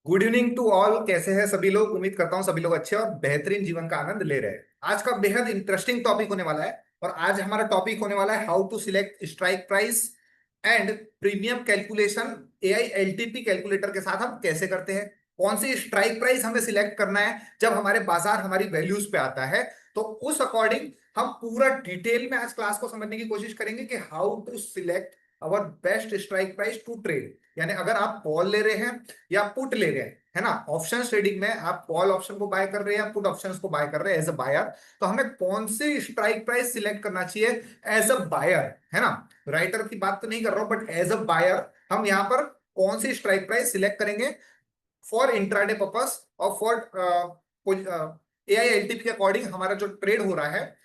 Good evening to all. कैसे हैं सभी लोग? उम्मीद करता हूं सभी लोग अच्छे और बेहतरीन जीवन का आनंद ले रहे हैं। आज का बेहद इंटरेस्टिंग टॉपिक होने वाला है और आज हमारा टॉपिक होने वाला है how to select strike price and premium calculation. AI LTP calculator के साथ हम कैसे करते हैं, कौन सी स्ट्राइक प्राइस हमें सिलेक्ट करना है जब हमारे बाजार हमारी वैल्यूज पे आता है। तो उस अकॉर्डिंग हम पूरा डिटेल में आज क्लास को समझने की कोशिश करेंगे कि how to select our best strike price to trade. यानी अगर आप कॉल ले रहे हैं या पुट ले रहे हैं, है ना, ऑप्शन ट्रेडिंग में आप कॉल ऑप्शन को बाय कर रहे हैं या पुट ऑप्शन को बाय कर रहे हैं एज अ बायर, तो हमें कौन सी स्ट्राइक प्राइस सिलेक्ट करना चाहिए एज अ बायर, है ना। राइटर की बात तो नहीं कर रहा हूं, बट एज अ बायर हम यहाँ पर कौन सी स्ट्राइक प्राइस सिलेक्ट करेंगे फॉर इंट्राडे पर्पस और फॉर एआई एलटीपी के अकॉर्डिंग हमारा जो ट्रेड हो रहा है।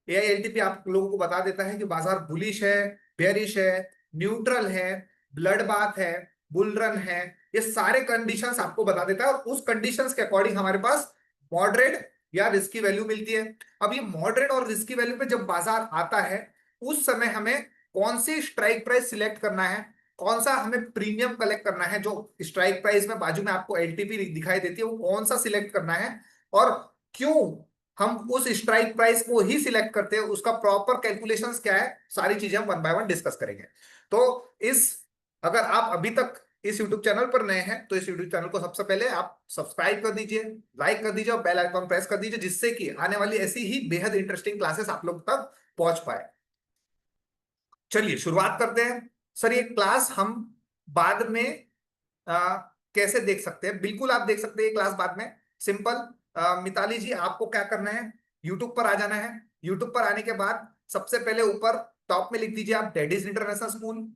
एआई एलटीपी आप लोगों को बता देता है कि बाजार बुलिश है, बेयरिश है, न्यूट्रल है, ब्लड बाथ है, बुल रन है। ये सारे कंडीशंस आपको बता देता है और उस कंडीशंस के अकॉर्डिंग हमारे पास मॉडरेट या रिस्की वैल्यू मिलती है। अब ये मॉडरेट और रिस्की वैल्यू पे जब बाजार आता है उस समय हमें कौन सी स्ट्राइक प्राइस सिलेक्ट करना है, कौन सा हमें प्रीमियम कलेक्ट करना है। जो स्ट्राइक प्राइस में बाजू में आपको एलटीपी दिखाई देती है वो कौन सा सिलेक्ट करना है और क्यों हम उस स्ट्राइक प्राइस को ही सिलेक्ट करते हैं, उसका प्रॉपर कैलकुलेशंस क्या है, सारी चीजें हम वन बाय वन डिस्कस करेंगे। तो इस अगर आप अभी तक इस YouTube चैनल पर नए हैं तो इस YouTube चैनल को सबसे पहले आप सब्सक्राइब कर दीजिए, लाइक कर दीजिए और बेल आइकन प्रेस कर दीजिए, जिससे कि आने वाली ऐसी ही बेहद इंटरेस्टिंग क्लासेस आप लोग तक पहुंच पाए। चलिए शुरुआत करते हैं। सर ये क्लास हम बाद में कैसे देख सकते हैं? बिल्कुल आप देख सकते हैं ये क्लास बाद में। सिंपल, मिताली जी आपको क्या करना है, यूट्यूब पर आ जाना है। यूट्यूब पर आने के बाद सबसे पहले ऊपर टॉप में लिख दीजिए आप daddies international school.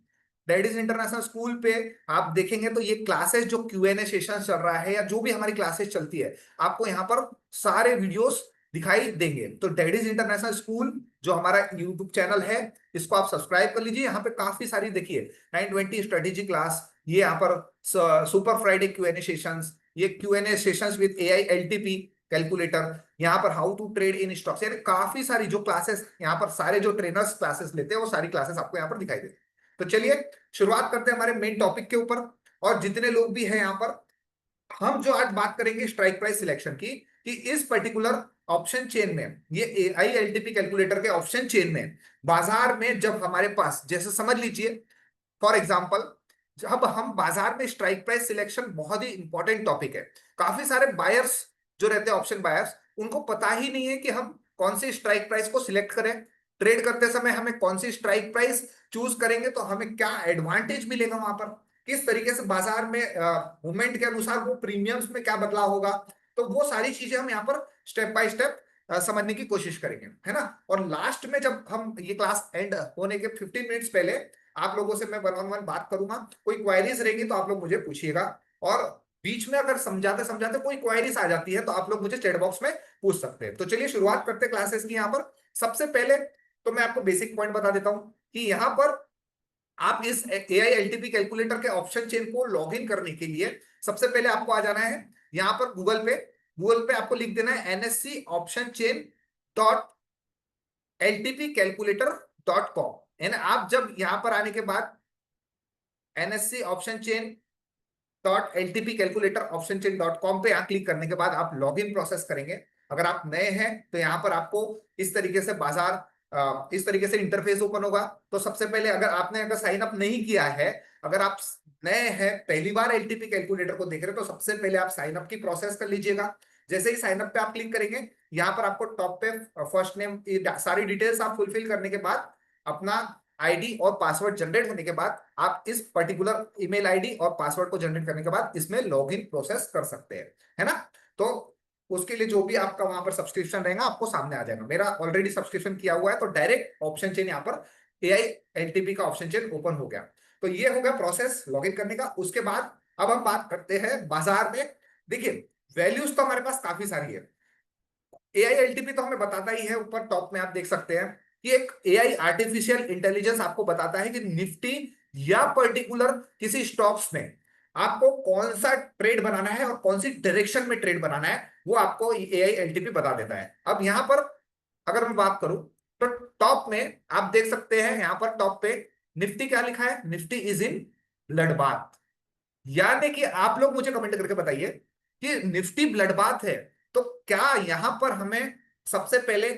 Daddies international school पे आप देखेंगे तो ये क्लासेस जो Q&A सेशन चल रहा है या जो भी हमारी क्लासेस चलती है आपको यहाँ पर सारे वीडियोस दिखाई देंगे। तो डैडीज इंटरनेशनल स्कूल जो हमारा यूट्यूब चैनल है इसको आप सब्सक्राइब कर लीजिए। यहाँ पे काफी सारी देखिए 920 स्ट्रेटेजी क्लास, ये यहाँ पर सुपर फ्राइडे Q&A सेशंस, ये Q&A sessions with AI LTP calculator, यहाँ पर how to trade in stocks, यानी काफी सारी जो क्लासेस यहाँ पर सारे जो ट्रेनर्स क्लासेस लेते हैं वो सारी क्लासेस आपको यहाँ पर दिखाई देती है। तो चलिए शुरुआत करते हैं हमारे मेन टॉपिक के ऊपर। और जितने लोग भी हैं यहाँ पर, हम जो आज बात करेंगे स्ट्राइक प्राइस सिलेक्शन की, कि इस पर्टिकुलर ऑप्शन चेन में, ये एआई एलटीपी कैलकुलेटर के ऑप्शन चेन में बाजार में जब हमारे पास, जैसे समझ लीजिए फॉर एग्जाम्पल, जब हम बाजार में स्ट्राइक प्राइस सिलेक्शन बहुत ही इंपॉर्टेंट टॉपिक है। काफी सारे बायर्स जो रहते हैं, ऑप्शन बायर्स, उनको पता ही नहीं है कि हम कौन सी स्ट्राइक प्राइस को सिलेक्ट करें। ट्रेड करते समय हमें कौन सी स्ट्राइक प्राइस चूज करेंगे तो हमें क्या एडवांटेज मिलेगा वहां पर, किस तरीके से बाजार में मूवमेंट के अनुसार वो प्रीमियम्स में क्या बदलाव होगा। तो वो सारी चीजें हम यहाँ पर स्टेप बाय स्टेप समझने की कोशिश करेंगे, है ना। और लास्ट में जब हम ये क्लास एंड होने के 15 मिनट्स पहले आप लोगों से मैं वन ऑन वन बात करूंगा। कोई क्वायरीज रहेगी तो आप लोग मुझे पूछिएगा और बीच में अगर समझाते समझाते कोई क्वायरीज आ जाती है तो आप लोग मुझे चैट बॉक्स में पूछ सकते हैं। तो चलिए शुरुआत करते हैं क्लासेस की। यहाँ पर सबसे पहले तो मैं आपको बेसिक पॉइंट बता देता हूं कि यहाँ पर आप इस एआई एलटीपी कैलकुलेटर के ऑप्शन चेन को लॉग इन करने के लिए सबसे पहले आपको आ जाना है यहाँ पर गूगल पे आपको लिख देना है NSC option chain dot ltpcalculator.com। यानी आप जब यहां पर आने के बाद NSC option chain dot LTP calculator option chain dot com पे यहाँ क्लिक करने के बाद आप लॉग इन प्रोसेस करेंगे। अगर आप नए हैं तो यहाँ पर आपको इस तरीके से बाजार इस तरीके से इंटरफेस ओपन होगा। तो सबसे पहले अगर साइन अप नहीं किया है, अगर आप नए हैं पहली बार एलटीपी कैलकुलेटर को देख रहे हैं, तो सबसे पहले आप साइन अप की प्रोसेस कर लीजिएगा। जैसे ही साइन अप पे आप क्लिक करेंगे यहाँ पर आपको टॉप पे फर्स्ट नेम, सारी डिटेल्स आप फुलफिल करने के बाद अपना आईडी और पासवर्ड जनरेट होने के बाद आप इस पर्टिकुलर ईमेल आईडी और पासवर्ड को जनरेट करने के बाद इसमें लॉगिन प्रोसेस कर सकते हैं, है ना। तो उसके लिए जो भी आपका वहां पर सब्सक्रिप्शन रहेगा आपको सामने आ जाएगा। मेरा ऑलरेडी सब्सक्रिप्शन किया हुआ है तो डायरेक्ट ऑप्शन चेन यहाँ पर एआई एलटीपी का ऑप्शन चेन ओपन हो गया। तो ये हो गया प्रोसेस लॉगिन करने का। उसके बाद अब हम बात करते हैं बाजार में। देखिए वैल्यूज तो हमारे पास काफी सारी है। एआई एलटीपी तो हमें बताता ही है, ऊपर टॉप में आप देख सकते हैं कि एक एआई आर्टिफिशियल इंटेलिजेंस आपको बताता है कि निफ्टी या पर्टिकुलर किसी स्टॉक्स में आपको कौन सा ट्रेड बनाना है और कौन सी डायरेक्शन में ट्रेड बनाना है, वो आपको एआई एलटीपी बता देता है। अब यहां पर अगर मैं बात करूं तो टॉप में आप देख सकते हैं, यहां पर टॉप पे निफ्टी क्या लिखा है, निफ्टी इज इन ब्लडबाथ। यानी कि आप लोग मुझे कमेंट करके बताइए कि निफ्टी ब्लड बाथ है, तो क्या यहां पर हमें सबसे पहले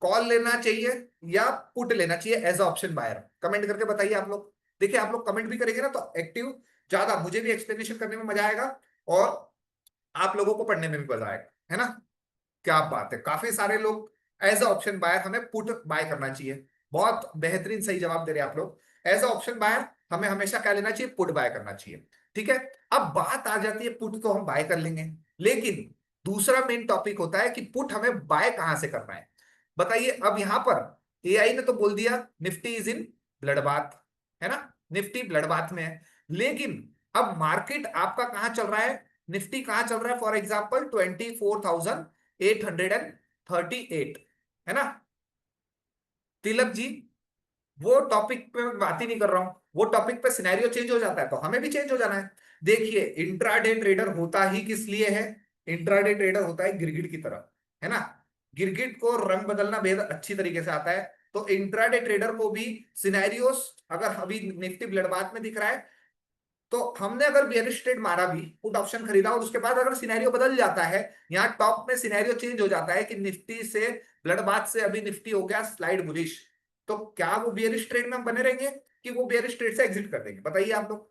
कॉल लेना चाहिए या पुट लेना चाहिए as a option buyer? Comment करके बताइए आप लोग। देखिए आप लोग कमेंट भी करेंगे ना तो एक्टिव ज्यादा, मुझे भी एक्सप्लेनेशन करने में मजा आएगा और आप लोगों को पढ़ने में भी मजा आएगा, है ना? क्या बात है, काफी सारे लोग एज अ ऑप्शन बायर हमें पुट बाय करना चाहिए। बहुत बेहतरीन सही जवाब दे रहे हैं आप लोग। एज अ ऑप्शन बायर हमें हमेशा क्या लेना चाहिए? पुट बाय करना चाहिए। ठीक है, अब बात आ जाती है, पुट तो हम बाय कर लेंगे, लेकिन दूसरा मेन टॉपिक होता है कि पुट हमें बाय कहां से करना है। बताइए, अब यहां पर एआई ने तो बोल दिया Nifty is in blood bath, है ना? निफ्टी ब्लड बाथ में है, लेकिन अब मार्केट आपका कहां चल रहा है? निफ्टी कहां चल रहा है? फॉर एग्जाम्पल 24,838, है ना तिलक जी? वो टॉपिक पे मैं बात ही नहीं कर रहा हूं, वो टॉपिक पे सिनेरियो चेंज हो जाता है तो हमें भी चेंज हो जाना है। देखिए, इंट्राडे ट्रेडर होता ही किस लिए है? इंट्राडे ट्रेडर होता है गिरगिट की तरह, है ना? गिरगिट को रंग बदलना बेहद अच्छी तरीके से आता है, तो इंट्राडे ट्रेडर को भी सिनेरियोस, अगर अभी निफ्टी ब्लड बाथ में दिख रहा है तो हमने अगर बेयरिश ट्रेड मारा भी, पुट ऑप्शन खरीदा और उसके बाद अगर सिनेरियो बदल जाता है, यहाँ टॉप में सिनेरियो चेंज हो जाता है कि निफ्टी से ब्लड बाथ से अभी निफ्टी हो गया स्लाइड बुलिश, तो क्या वो बेयरिश ट्रेड में हम बने रहेंगे कि वो बेयरिश ट्रेड से एग्जिट कर देंगे? बताइए आप लोग,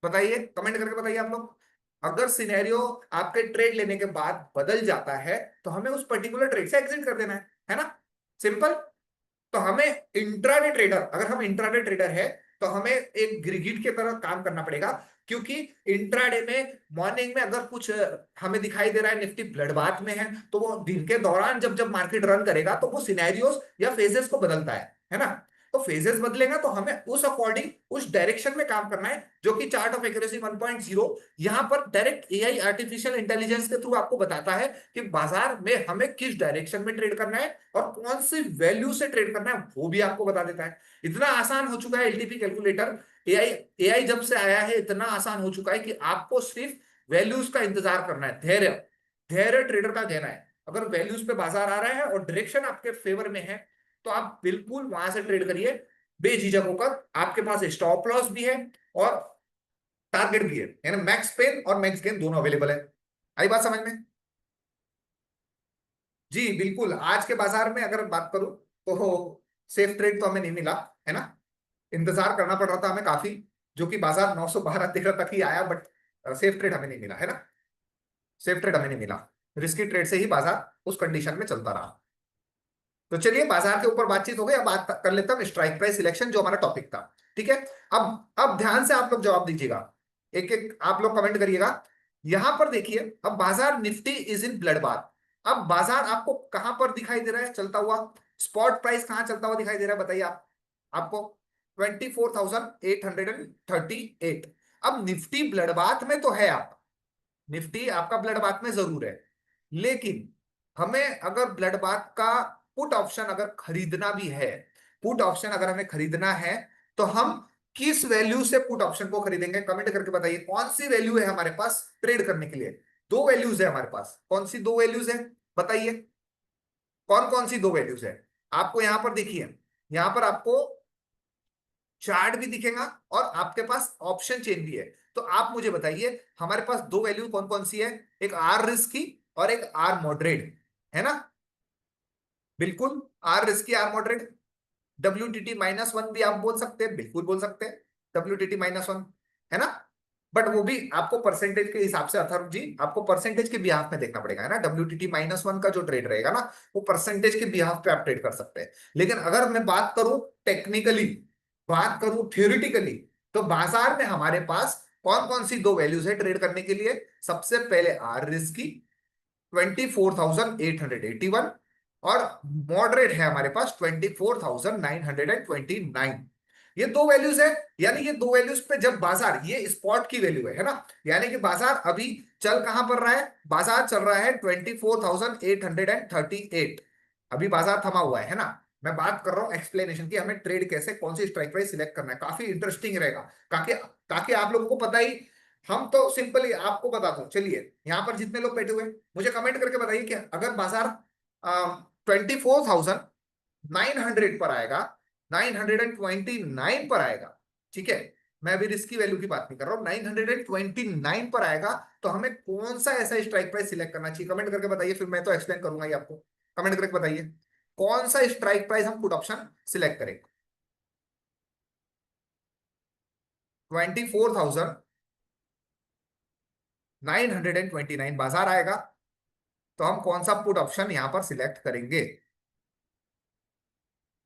बताइए कमेंट करके बताइए आप लोग। अगर सिनेरियो आपके ट्रेड लेने के बाद बदल जाता है तो हमें उस पर्टिकुलर ट्रेड से एग्जिट कर देना है ना? सिंपल। तो हमें इंट्राडे ट्रेडर, अगर हम इंट्राडे ट्रेडर है तो हमें एक गिरगिट की तरह काम करना पड़ेगा, क्योंकि इंट्राडे में मॉर्निंग में अगर कुछ हमें दिखाई दे रहा है निफ्टी ब्लड बाथ में है, तो वो दिन के दौरान जब जब मार्केट रन करेगा तो वो सिनेरियोस या फेजेस को बदलता है ना? तो फेजेस बदलेगा तो हमें उस अकॉर्डिंग उस डायरेक्शन में काम करना है, जो कि चार्ट ऑफ एक्यूरेसी 1.0 यहां पर डायरेक्ट एआई आर्टिफिशियल इंटेलिजेंस के थ्रू आपको बताता है कि बाजार में हमें किस डायरेक्शन में ट्रेड करना है और कौन सी वैल्यू से ट्रेड करना है, वो भी आपको बता देता है। इतना आसान हो चुका है एलटीपी कैलकुलेटर। एआई एआई जब से आया है इतना आसान हो चुका है कि आपको सिर्फ वैल्यूज का इंतजार करना है। धैर्य, धैर्य ट्रेडर का कहना है। अगर वैल्यूज पे बाजार आ रहा है और डायरेक्शन आपके फेवर में है तो आप बिल्कुल वहां से ट्रेड करिए बेझिझक होकर। आपके पास स्टॉप लॉस भी है और टारगेट भी है, यानी मैक्स पेन और मैक्स गेन दोनों अवेलेबल है। आई बात समझ में? जी बिल्कुल। आज के बाजार में अगर बात करूं तो सेफ ट्रेड तो हमें नहीं मिला, है ना? इंतजार करना पड़ रहा था हमें काफी, जो कि बाजार 912-13 तक ही आया, बट सेफ ट्रेड हमें नहीं मिला, है ना? सेफ ट्रेड हमें नहीं मिला, रिस्की ट्रेड से ही बाजार उस कंडीशन में चलता रहा। तो चलिए, बाजार के ऊपर बातचीत हो गई, अब बात कर लेता हूं स्ट्राइक प्राइस सिलेक्शन, जो हमारा टॉपिक था। ठीक है, अब ध्यान से आप लोग जवाब दीजिएगा, एक एक आप लोग कमेंट करिएगा। यहां पर देखिए, अब बाजार Nifty is in blood bath. अब बाजार आपको कहां पर दिखाई दे रहा है चलता हुआ? स्पॉट प्राइस कहां चलता हुआ दिखाई दे रहा है बताइए आप, आपको 24,838। अब निफ्टी ब्लड बाथ में तो है, आप निफ्टी आपका ब्लड बाथ में जरूर है, लेकिन हमें अगर ब्लड बाथ का पुट ऑप्शन अगर खरीदना भी है, पुट ऑप्शन अगर हमें खरीदना है, तो हम किस वैल्यू से पुट ऑप्शन को खरीदेंगे? कमेंट करके बताइए कौन सी वैल्यू है हमारे पास ट्रेड करने के लिए। दो वैल्यूज है हमारे पास, कौन सी दो वैल्यूज है बताइए? कौन कौन सी दो वैल्यूज है? आपको यहां पर देखिए, यहां पर आपको चार्ट भी दिखेगा और आपके पास ऑप्शन चेन भी है। तो आप मुझे बताइए हमारे पास दो वैल्यू कौन कौन सी है? एक आर रिस्क की और एक आर मॉडरेट, है ना? बिल्कुल, आर रिस्क की आर मॉडरेट। WTT-1 भी आप बोल सकते हैं, बिल्कुल बोल सकते हैं, WTT-1, है ना? बट वो भी आपको परसेंटेज के हिसाब से, अथर्व जी आपको परसेंटेज के बिहाफ में देखना पड़ेगा, है ना? WTT-1 का जो ट्रेड रहेगा ना, वो परसेंटेज के बिहाफ पे आप ट्रेड कर सकते हैं। लेकिन अगर मैं बात करूं टेक्निकली, बात करूं थियोरिटिकली, तो बाजार में हमारे पास कौन कौन सी दो वैल्यूज है ट्रेड करने के लिए? सबसे पहले आर रिस्क की 24,881 और मॉडरेट है हमारे पास 24,929। ये दो वैल्यूज है, यानी ये दो वैल्यूज पे जब बाजार, ये स्पॉट की वैल्यू है ना? यानी कि बाजार अभी चल कहां पर रहा है? बाजार चल रहा है 24,838। अभी बाजार थमा हुआ है ना? मैं बात कर रहा हूं एक्सप्लेनेशन की, हमें ट्रेड कैसे, कौन सी स्ट्राइक प्राइस सिलेक्ट करना है, काफी इंटरेस्टिंग रहेगा, ताकि ताकि आप लोगों को पता ही। हम तो सिंपली आपको बता दो, चलिए यहाँ पर जितने लोग बैठे हुए हैं, मुझे कमेंट करके बताइए कि अगर बाजार 24,900 पर आएगा, 929 पर आएगा, ठीक है, मैं अभी रिस्क की वैल्यू की बात नहीं कर रहा हूँ, 929 पर आएगा तो हमें कौन सा ऐसा स्ट्राइक प्राइस सिलेक्ट करना चाहिए, कमेंट करके बताइए, फिर मैं तो एक्सप्लेन करूंगा ही आपको। कमेंट करके बताइए कौन सा स्ट्राइक प्राइस हम पुट ऑप्शन सिलेक्ट करें। 24,929 बाजार आएगा तो हम कौन सा पुट ऑप्शन यहां पर सिलेक्ट करेंगे।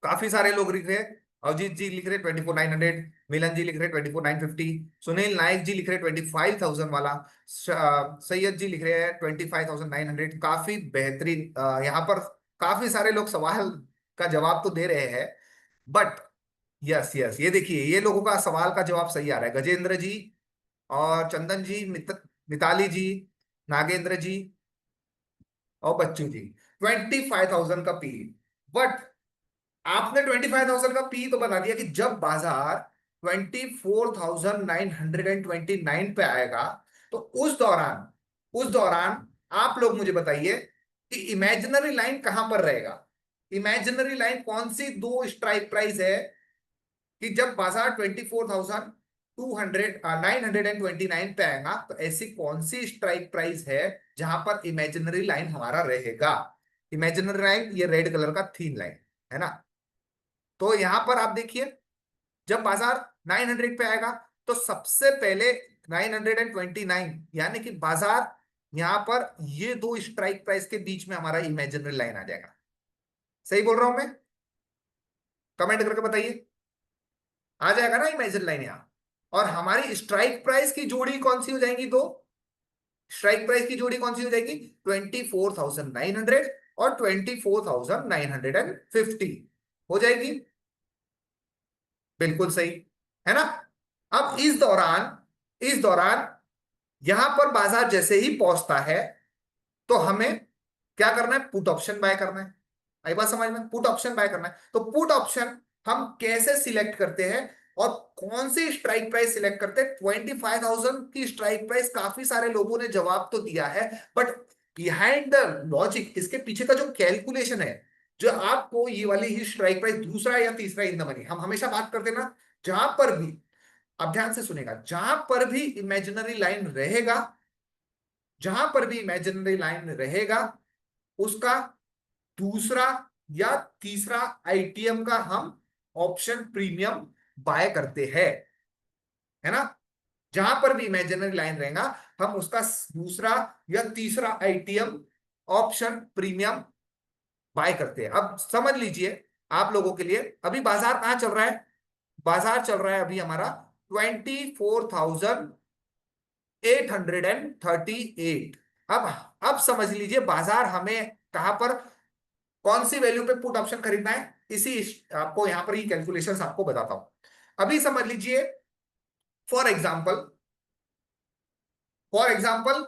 काफी सारे लोग लिख रहे हैं, अजीत जी लिख रहे 24,900, मिलन जी लिख रहे 24,950, सुनील नायक जी लिख रहे 25,000 वाला, सैयद जी लिख रहे हैं 25,900। काफी बेहतरीन, यहाँ पर काफी सारे लोग सवाल का जवाब तो दे रहे हैं, बट यस यस, ये देखिए ये लोगों का सवाल का जवाब सही आ रहा है, गजेंद्र जी और चंदन जी, मिताली जी, नागेंद्र जी और बच्चू जी, 25,000 का पी। बट आपने 25,000 का पी तो बता दिया कि जब बाजार 24,929 पे आएगा तो उस दौरान आप लोग मुझे बताइए कि इमेजिनरी लाइन कहां पर रहेगा। इमेजिनरी लाइन कौन सी दो स्ट्राइक प्राइस है कि जब बाजार 24,929 पे आएगा तो ऐसी कौन सी स्ट्राइक प्राइस है जहां पर इमेजिनरी लाइन हमारा रहेगा। इमेजिनरी लाइन ये रेड कलर का थीन लाइन है ना। तो यहां पर आप देखिए जब बाजार 900 पे आएगा तो सबसे पहले 929 यानी कि बाजार यहां पर ये दो स्ट्राइक प्राइस के बीच में हमारा इमेजिनरी लाइन आ जाएगा। सही बोल रहा हूं मैं, कमेंट करके बताइए, आ जाएगा ना इमेजिनरी लाइन यहां। और हमारी स्ट्राइक प्राइस की जोड़ी कौन सी हो जाएगी, दो स्ट्राइक प्राइस की जोड़ी कौन सी हो जाएगी, 24,900 और 24,950 हो जाएगी। बिल्कुल सही है ना। अब इस दौरान यहां पर बाजार जैसे ही पहुंचता है तो हमें क्या करना है, पुट ऑप्शन बाय करना है। आई बात समझ में, पुट ऑप्शन बाय करना है। तो पुट ऑप्शन हम कैसे सिलेक्ट करते हैं और कौन सी स्ट्राइक प्राइस सिलेक्ट करते हैं। 25,000 की स्ट्राइक प्राइस काफी सारे लोगों ने जवाब तो दिया है, बट बिहाइंड द लॉजिक, इसके पीछे का जो कैलकुलेशन है, जो आपको ये वाली ही स्ट्राइक प्राइस दूसरा या तीसरा इन द मनी, हम हमेशा बात करते हैं ना, जहां पर भी, अब ध्यान से सुनेगा, जहां पर भी इमेजिनरी लाइन रहेगा, जहां पर भी इमेजिनरी लाइन रहेगा उसका दूसरा या तीसरा आईटीएम का हम ऑप्शन प्रीमियम बाय करते हैं, है ना। जहां पर भी इमेजिनरी लाइन रहेगा हम उसका दूसरा या तीसरा आईटीएम ऑप्शन प्रीमियम बाय करते हैं। अब समझ लीजिए आप लोगों के लिए, अभी बाजार कहां चल रहा है, बाजार चल रहा है अभी हमारा 24,838। अब समझ लीजिए बाजार हमें कहां पर, कौन सी वैल्यू पे पुट ऑप्शन खरीदना है, इसी आपको यहां पर ही कैलकुलेशंस आपको बताता हूं। अभी समझ लीजिए फॉर एग्जांपल, फॉर एग्जांपल,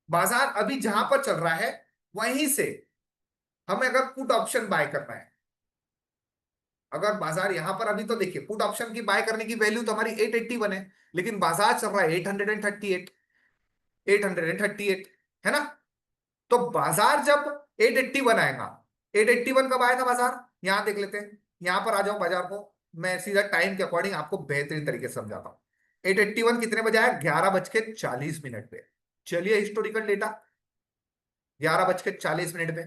बाजार अभी जहां पर चल रहा है वहीं से हमें अगर पुट ऑप्शन बाय करना है, अगर बाजार यहां पर, अभी तो देखिए पुट ऑप्शन की बाय करने की वैल्यू तो हमारी 881 है, लेकिन बाजार चल रहा है 838, 838 है ना। तो बाजार जब 881 आएगा, 881 कब आएगा बाजार, यहां देख लेते हैं, यहां पर आ जाओ बाजार को, मैं सीधा टाइम के अकॉर्डिंग आपको बेहतरीन तरीके से समझाता हूं। 881 कितने बजे आया, 11:40 पे। चलिए हिस्टोरिकल डेटा, 11:40 पे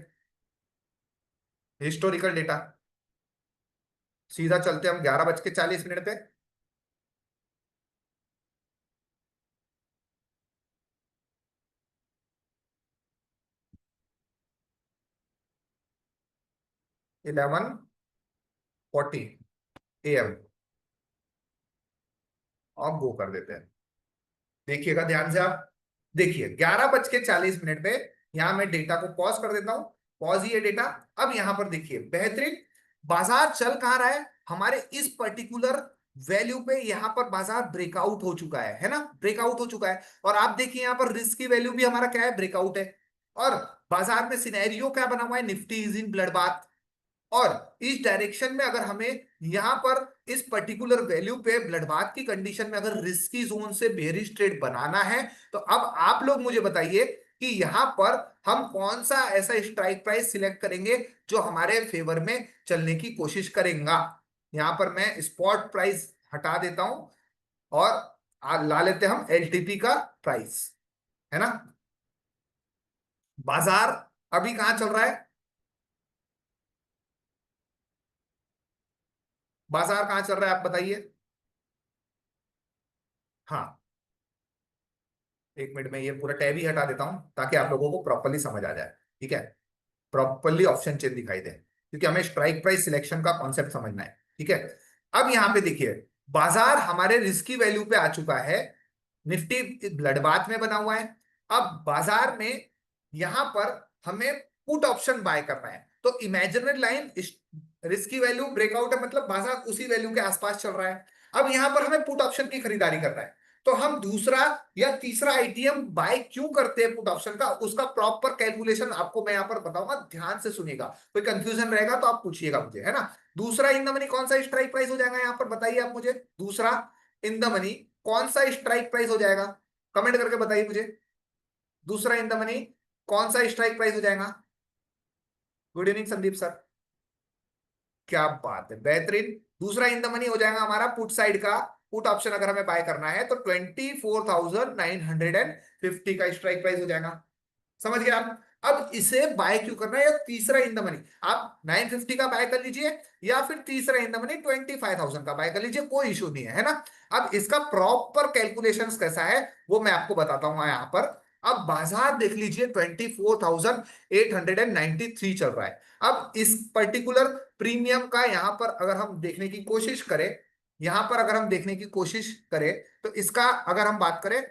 हिस्टोरिकल डेटा, सीधा चलते हम 11:40 पे। 11:40 AM अब गो कर देते हैं। देखिएगा ध्यान से आप, देखिए 11:40 पे, यहां मैं डेटा को पॉज कर देता हूं, पॉज ही है डेटा। अब यहां पर देखिए बेहतरीन, बाजार चल कहां रहा है, हमारे इस पर्टिकुलर वैल्यू पे यहां पर बाजार ब्रेकआउट हो चुका है ना, ब्रेकआउट हो चुका है। और आप देखिए यहां पर रिस्क की वैल्यू भी हमारा क्या है, ब्रेकआउट है। और बाजार में सिनेरियो क्या बना हुआ है, Nifty is in blood bath. और इस डायरेक्शन में अगर हमें यहां पर इस पर्टिकुलर वैल्यू पे ब्लड बाथ की कंडीशन में अगर रिस्की जोन से बेरिश ट्रेड बनाना है, तो अब आप लोग मुझे बताइए कि यहां पर हम कौन सा ऐसा स्ट्राइक प्राइस सिलेक्ट करेंगे जो हमारे फेवर में चलने की कोशिश करेगा। यहां पर मैं स्पॉट प्राइस हटा देता हूं और ला लेते हैं हम एलटीपी का प्राइस, है ना। बाजार अभी कहां चल रहा है, बाजार कहां चल रहा है आप बताइए। हाँ, एक मिनट में ये पूरा टैब ही हटा देता हूं ताकि आप लोगों को प्रॉपरली समझ आ जाए, ठीक है। प्रॉपरली ऑप्शन चेन दिखाई दे, क्योंकि हमें स्ट्राइक प्राइस सिलेक्शन का कॉन्सेप्ट समझना है, ठीक है। अब यहां पे देखिए, बाजार हमारे रिस्की वैल्यू पे आ चुका है, निफ्टी ब्लडबाथ में बना हुआ है। अब बाजार में यहां पर हमें पुट ऑप्शन बाय करना है, तो imaginary line risky value breakout है, मतलब बाजार उसी वैल्यू के आसपास चल रहा है। अब यहां पर हमें पुट ऑप्शन की खरीदारी करना है, तो हम दूसरा या तीसरा आइटम बाय क्यों करते हैं पुट ऑप्शन का, उसका प्रॉपर कैलकुलेशन आपको मैं यहां पर बताऊंगा, ध्यान से सुनिएगा। कोई कंफ्यूजन रहेगा तो आप पूछिएगा मुझे, है ना। दूसरा इन द मनी कौन सा स्ट्राइक प्राइस हो जाएगा, यहां पर बताइए आप मुझे, दूसरा इन द मनी कौन सा स्ट्राइक प्राइस हो जाएगा, कमेंट करके बताइए मुझे। दूसरा इन द मनी कौन सा स्ट्राइक प्राइस हो जाएगा। गुड इवनिंग संदीप सर, क्या बात है, बेहतरीन। दूसरा इन द मनी हो जाएगा हमारा पुट साइड का, पुट ऑप्शन अगर हमें बाय करना है तो 24,950 का स्ट्राइक प्राइस हो जाएगा। समझ गए आप। अब इसे बाय क्यों करना है, या तीसरा इन द मनी आप 950 का बाय कर लीजिए, या फिर तीसरा इन द मनी 25,000 का बाय कर लीजिए, कोई इशू नहीं है ना। अब इसका प्रॉपर कैलकुलेशंस कैसा है वो मैं आपको बताता हूं यहां पर। अब बाजार देख लीजिए 24,893 चल रहा है। अब इस पर्टिकुलर प्रीमियम का यहां पर अगर हम देखने की कोशिश करें, यहां पर अगर हम देखने की कोशिश करें, तो इसका अगर हम बात करें,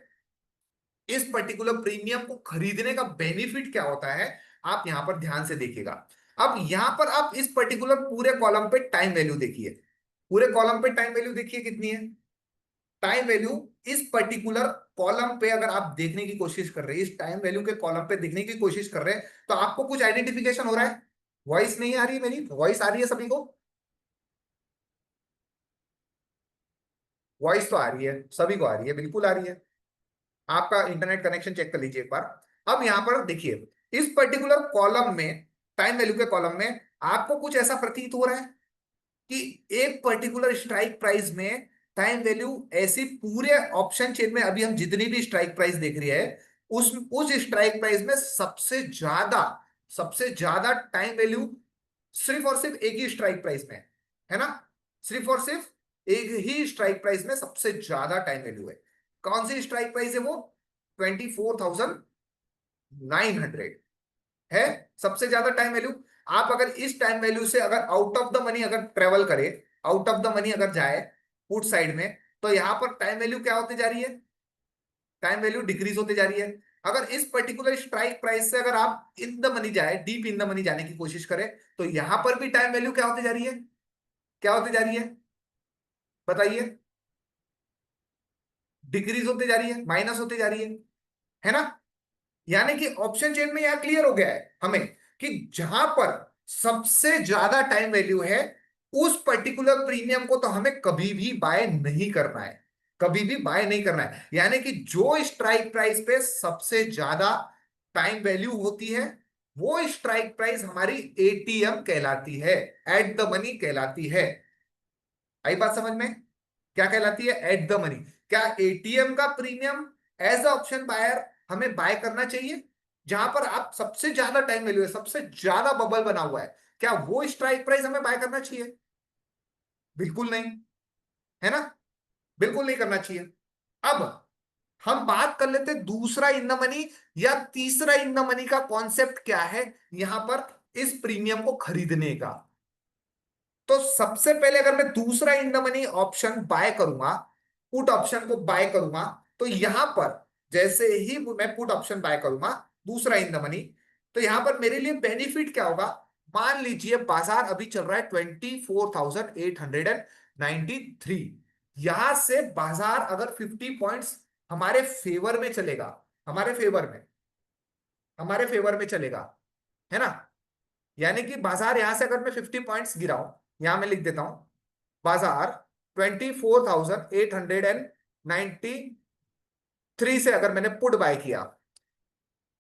इस पर्टिकुलर प्रीमियम को खरीदने का बेनिफिट क्या होता है, आप यहां पर ध्यान से देखिएगा। अब यहां पर आप इस पर्टिकुलर पूरे कॉलम पे टाइम वैल्यू देखिए, पूरे कॉलम पे टाइम वैल्यू देखिए कितनी है। टाइम वैल्यू इस पर्टिकुलर कॉलम पे अगर आप देखने की कोशिश कर रहे हैं, इस टाइम वैल्यू के कॉलम पे देखने की कोशिश कर रहे हैं, तो आपको कुछ आइडेंटिफिकेशन हो रहा है। वॉइस नहीं आ रही है, मेरी वॉइस आ रही है सभी को, वॉइस तो आ रही है, सभी को आ रही है, बिल्कुल आ रही है। आपका इंटरनेट कनेक्शन चेक कर लीजिए एक बार। अब यहां पर देखिए, इस पर्टिकुलर कॉलम में, टाइम वैल्यू के कॉलम में, आपको कुछ ऐसा प्रतीत हो रहा है कि एक पर्टिकुलर स्ट्राइक प्राइस में टाइम वैल्यू ऐसी पूरे ऑप्शन चेन में अभी हम जितनी भी स्ट्राइक प्राइस देख रही है, उस स्ट्राइक प्राइस में सबसे ज्यादा टाइम वैल्यू सिर्फ और सिर्फ एक ही स्ट्राइक प्राइस में है ना। सिर्फ और सिर्फ एक ही स्ट्राइक प्राइस में सबसे ज्यादा टाइम वैल्यू है। कौन सी स्ट्राइक प्राइस है वो, 24,900 है सबसे ज्यादा टाइम वैल्यू। आप अगर इस टाइम वैल्यू से अगर आउट ऑफ द मनी अगर ट्रेवल करे, आउट ऑफ द मनी अगर जाए पुट साइड में, तो यहां पर टाइम वैल्यू क्या होती जा रही है, टाइम वैल्यू डिक्रीज होती जा रही है। अगर इस पर्टिकुलर स्ट्राइक प्राइस से अगर आप इन द मनी जाए, डीप इन द मनी जाने की कोशिश करें, तो यहां पर भी टाइम वैल्यू क्या होती जा रही है, क्या होती जा रही है बताइए। डिक्रीज होती जा रही है, माइनस होती जा रही है ना। यानी कि ऑप्शन चेन में यह क्लियर हो गया है हमें कि जहां पर सबसे ज्यादा टाइम वैल्यू है, उस पर्टिकुलर प्रीमियम को तो हमें कभी भी बाय नहीं करना है, कभी भी बाय नहीं करना है। यानी कि जो स्ट्राइक प्राइस पे सबसे ज्यादा टाइम वैल्यू होती है, वो स्ट्राइक प्राइस हमारी एटीएम कहलाती है, एट द मनी कहलाती है। आई बात समझ में, क्या कहलाती है, एट द मनी। क्या एटीएम का premium as a option buyer हमें बाय करना चाहिए, जहां पर आप सबसे ज्यादा टाइम वैल्यू है, सबसे ज्यादा बबल बना हुआ है, क्या वो स्ट्राइक प्राइस हमें बाय करना चाहिए, बिल्कुल नहीं, है ना, बिल्कुल नहीं करना चाहिए। अब हम बात कर लेते हैं दूसरा इन द मनी या तीसरा इन द मनी का कॉन्सेप्ट क्या है यहां पर इस प्रीमियम को खरीदने का। तो सबसे पहले अगर मैं दूसरा in the money option buy करूंगा, पुट ऑप्शन को बाय करूंगा, तो यहां पर जैसे ही मैं पुट ऑप्शन बाय करूंगा दूसरा इन द मनी, तो यहां पर मेरे लिए बेनिफिट क्या होगा। मान लीजिए बाजार अभी चल रहा है 24,893, यहां से बाजार अगर 50 पॉइंट्स हमारे फेवर में चलेगा, हमारे फेवर में, हमारे फेवर में चलेगा, है ना। यानी कि बाजार यहां से अगर मैं 50 पॉइंट्स गिराऊं, यहां मैं लिख देता हूं, बाजार 24,893 से अगर मैंने पुट बाय किया,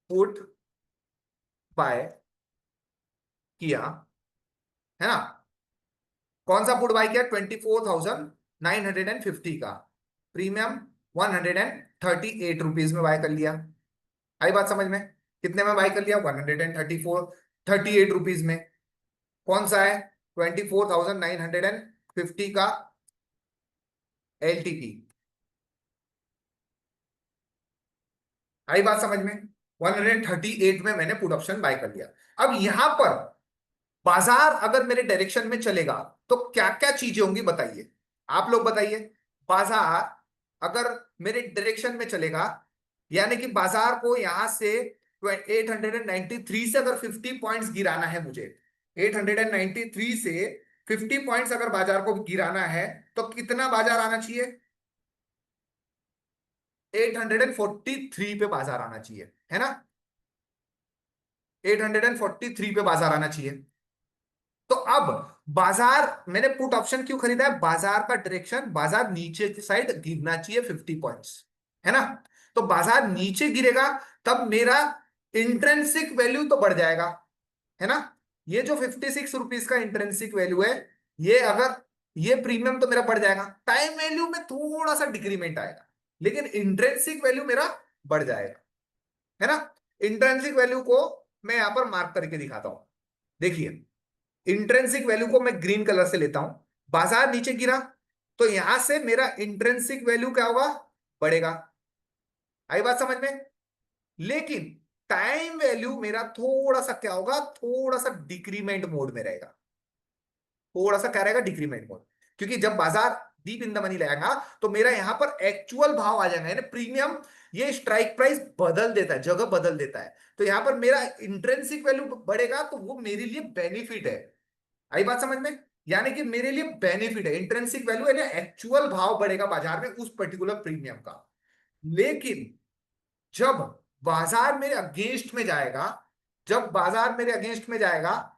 पुट बाय किया, है ना। कौन सा पुट बाय किया, 24,000 950 का प्रीमियम 138 रुपीज में बाय कर लिया। आई बात समझ में? कितने में बाय कर लिया? 134 38 रुपीज में। कौन सा है? 24,950 का एलटीपी। आई बात समझ में? 138 में मैंने पुट ऑप्शन बाय कर लिया। अब यहां पर बाजार अगर मेरे डायरेक्शन में चलेगा तो क्या क्या चीजें होंगी बताइए, आप लोग बताइए। बाजार अगर मेरे डायरेक्शन में चलेगा, यानी कि बाजार को यहां से 893 से अगर 50 पॉइंट्स गिराना है मुझे, 893 से 50 पॉइंट्स अगर बाजार को गिराना है तो कितना बाजार आना चाहिए? 843 पे बाजार आना चाहिए, है ना? 843 पे बाजार आना चाहिए। तो अब बाजार, मैंने पुट ऑप्शन क्यों खरीदा है? बाजार का डायरेक्शन, बाजार नीचे की साइड गिरना चाहिए 50 पॉइंट्स, है ना? तो बाजार नीचे गिरेगा तब मेरा इंट्रेंसिक वैल्यू तो बढ़ जाएगा, है ना? ये जो 56 रुपीज का इंट्रेंसिक वैल्यू है, ये अगर ये प्रीमियम तो मेरा बढ़ जाएगा, टाइम वैल्यू में थोड़ा सा डिक्रीमेंट आएगा, लेकिन इंट्रेंसिक वैल्यू मेरा बढ़ जाएगा, है ना? इंट्रेंसिक वैल्यू को मैं यहां पर मार्क करके दिखाता हूं। देखिए, इंट्रेंसिक वैल्यू को मैं ग्रीन कलर से लेता हूं। बाजार नीचे गिरा तो यहां से मेरा इंट्रेंसिक वैल्यू क्या होगा? बढ़ेगा। आई बात समझ में? लेकिन टाइम वैल्यू मेरा थोड़ा सा क्या होगा? थोड़ा सा डिक्रीमेंट मोड में रहेगा। थोड़ा सा क्या रहेगा? Decrement mode. क्योंकि जब बाजार डीप इन द मनी लगाएगा तो मेरा यहां पर एक्चुअल भाव आ जाएगा, यानी प्रीमियम, ये स्ट्राइक प्राइस बदल देता है, जगह बदल देता है। तो यहां पर मेरा इंट्रेंसिक वैल्यू बढ़ेगा तो वो मेरे लिए बेनिफिट है। आई बात समझ में? यानी कि मेरे लिए बेनिफिट है, इंट्रिंसिक वैल्यू है ना, एक्चुअल भाव बढ़ेगा बाजार में उस पर्टिकुलर प्रीमियम का। लेकिन जब बाजार मेरे अगेंस्ट में जाएगा, जब बाजार मेरे अगेंस्ट में जाएगा,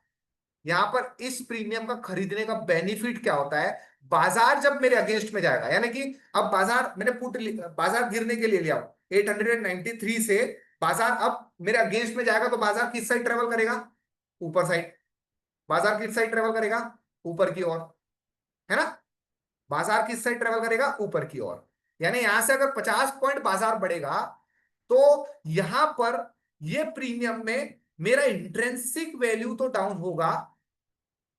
यहां पर इस प्रीमियम का खरीदने का बेनिफिट क्या होता है? बाजार जब मेरे अगेंस्ट में जाएगा, यानी कि अब बाजार मैंने बाजार गिरने के लिए लिया 893 से, बाजार अब मेरे अगेंस्ट में जाएगा तो बाजार किस साइड ट्रेवल करेगा? ऊपर साइड। बाजार किस साइड ट्रेवल करेगा? ऊपर की ओर, है ना? बाजार किस साइड ट्रेवल करेगा? ऊपर की ओर। यानी यहां से अगर 50 पॉइंट बाजार बढ़ेगा तो यहां पर ये प्रीमियम में मेरा इंट्रेंसिक वैल्यू तो डाउन होगा,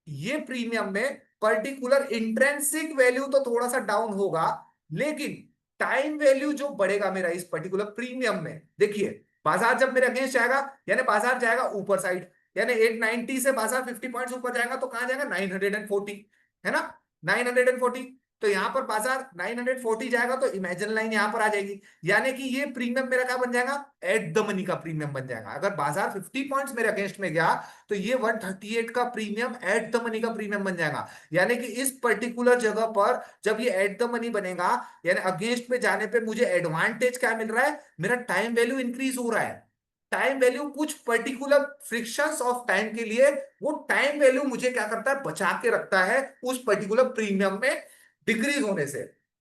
ये प्रीमियम में पर्टिकुलर इंट्रेंसिक वैल्यू तो थोड़ा सा डाउन होगा, लेकिन टाइम वैल्यू जो बढ़ेगा मेरा इस पर्टिकुलर प्रीमियम में, देखिए, बाजार जब मेरे अगेंस्ट जाएगा, यानी बाजार जाएगा ऊपर साइड, यानी 890 से बाजार 50 पॉइंट्स ऊपर जाएगा तो कहां जाएगा? 940, है ना? 940। तो यहां पर बाजार 940 जाएगा तो इमेजिन लाइन यहां पर आ जाएगी, यानी कि ये प्रीमियम मेरा क्या बन जाएगा? एट द मनी का प्रीमियम बन जाएगा। अगर बाजार 50 पॉइंट्स मेरे अगेंस्ट में गया तो ये 138 का प्रीमियम एट द मनी का प्रीमियम बन जाएगा। यानी कि इस पर्टिकुलर जगह पर जब ये एट द मनी बनेगा, यानी अगेंस्ट में जाने पे मुझे एडवांटेज क्या मिल रहा है? मेरा टाइम वैल्यू इंक्रीज हो रहा है। टाइम वैल्यू कुछ पर्टिकुलर फ्रिक्शंस ऑफ टाइम के लिए, वो टाइम वैल्यू मुझे क्या करता है? बचा के रखता है उस पर्टिकुलर प्रीमियम में डिक्रीज होने से।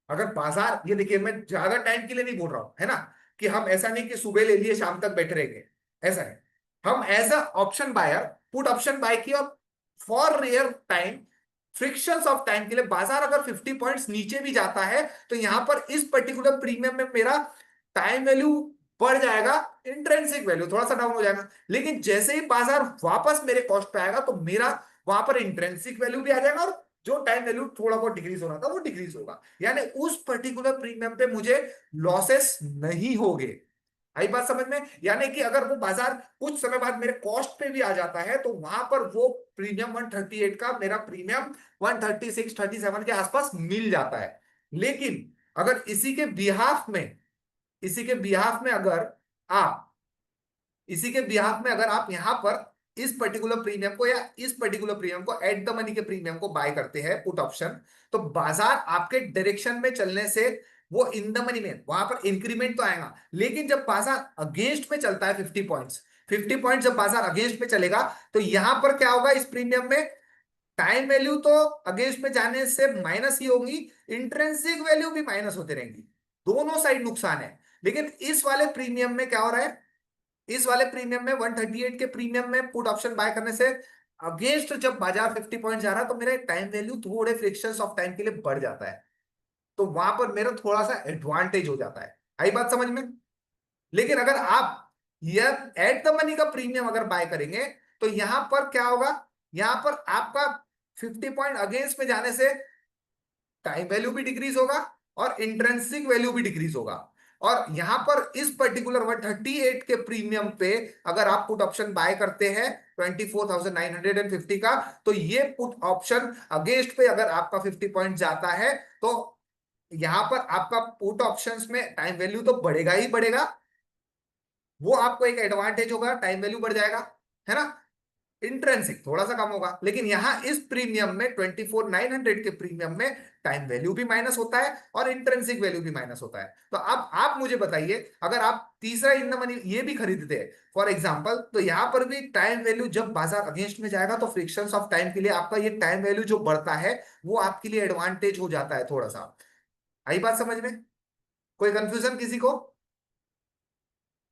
अगर बाजार, ये देखिए, मैं ज्यादा टाइम के लिए नहीं बोल रहा हूं, है ना, कि हम ऐसा नहीं कि सुबह ले लिए शाम तक बैठे रहेंगे, ऐसा है। हम as a option buyer put option buy किया for rare time, fractions of time के लिए। बाजार अगर 50 पॉइंट्स नीचे भी जाता है तो यहां पर इस पर्टिकुलर प्रीमियम में मेरा टाइम वैल्यू बढ़ जाएगा, इंट्रेंसिक वैल्यू थोड़ा सा डाउन हो जाएगा। लेकिन जैसे ही बाजार वापस मेरे कॉस्ट पे आएगा तो मेरा वहां पर इंट्रेंसिक वैल्यू भी आ जाएगा और जो टाइम वैल्यू थोड़ा बहुत डिक्रीज होना था वो डिक्रीज होगा, यानी उस पर्टिकुलर प्रीमियम पे मुझे लॉसेस नहीं होंगे। आई बात समझ में? यानी कि अगर वो बाजार कुछ समय बाद मेरे कॉस्ट पे भी आ जाता है तो वहां पर वो प्रीमियम 138 का मेरा प्रीमियम 136 37 के आसपास मिल जाता है। लेकिन अगर इसी के बिहाफ में अगर आप यहां पर इस पर्टिकुलर प्रीमियम को या इस पर्टिकुलर प्रीमियम को एट द मनी के प्रीमियम को बाय करते हैं पुट ऑप्शन, तो बाजार आपके डायरेक्शन में चलने से वो इन द मनी में वहां पर इंक्रीमेंट तो आएगा। लेकिन जब बाजार अगेंस्ट में चलता है 50 पॉइंट्स जब बाजार अगेंस्ट में चलेगा तो यहां पर क्या होगा? इस प्रीमियम में टाइम वैल्यू तो अगेंस्ट में जाने से माइनस ही होगी, इंट्रेंसिक वैल्यू भी माइनस होते रहेंगी, दोनों साइड नुकसान है। लेकिन इस वाले प्रीमियम में क्या हो रहा है? इस वाले प्रीमियम में 138 के प्रीमियम में पुट ऑप्शन बाय करने से अगेंस्ट जब बाजार 50 पॉइंट जा रहा है तो मेरा टाइम वैल्यू थोड़े फ्रिक्शंस ऑफ टाइम के लिए बढ़ जाता है। तो वहां पर मेरा थोड़ा सा एडवांटेज हो जाता है। आई बात समझ में? लेकिन अगर आप यह एट द मनी का प्रीमियम अगर बाय करेंगे तो यहां पर क्या होगा, यहां पर आपका 50 पॉइंट अगेंस्ट में जाने से टाइम वैल्यू भी डिक्रीज होगा और इंट्रिंसिक वैल्यू भी डिक्रीज होगा। और यहां पर इस पर्टिकुलर 138 के प्रीमियम पे अगर आप पुट ऑप्शन बाय करते हैं 24,950 का, तो ये पुट ऑप्शन अगेंस्ट पे अगर आपका 50 पॉइंट जाता है तो यहां पर आपका पुट ऑप्शंस में टाइम वैल्यू तो बढ़ेगा ही बढ़ेगा, वो आपको एक एडवांटेज होगा, टाइम वैल्यू बढ़ जाएगा, है ना। इंट्रेंसिक थोड़ा सा कम होगा, लेकिन यहां इस प्रीमियम में 24,900 के प्रीमियम में टाइम वैल्यू भी माइनस होता है और इंट्रेंसिक वैल्यू भी माइनस होता है। तो अब आप मुझे बताइए, अगर आप तीसरा इन द मनी ये भी खरीदते हैं फॉर एग्जांपल, तो यहां पर भी टाइम वैल्यू जब बाजार अगेंस्ट में जाएगा तो फ्रिक्शन ऑफ टाइम के लिए आपका ये टाइम वैल्यू जो बढ़ता है वो आपके लिए एडवांटेज हो जाता है थोड़ा सा। आई बात समझ में? कोई कंफ्यूजन किसी को?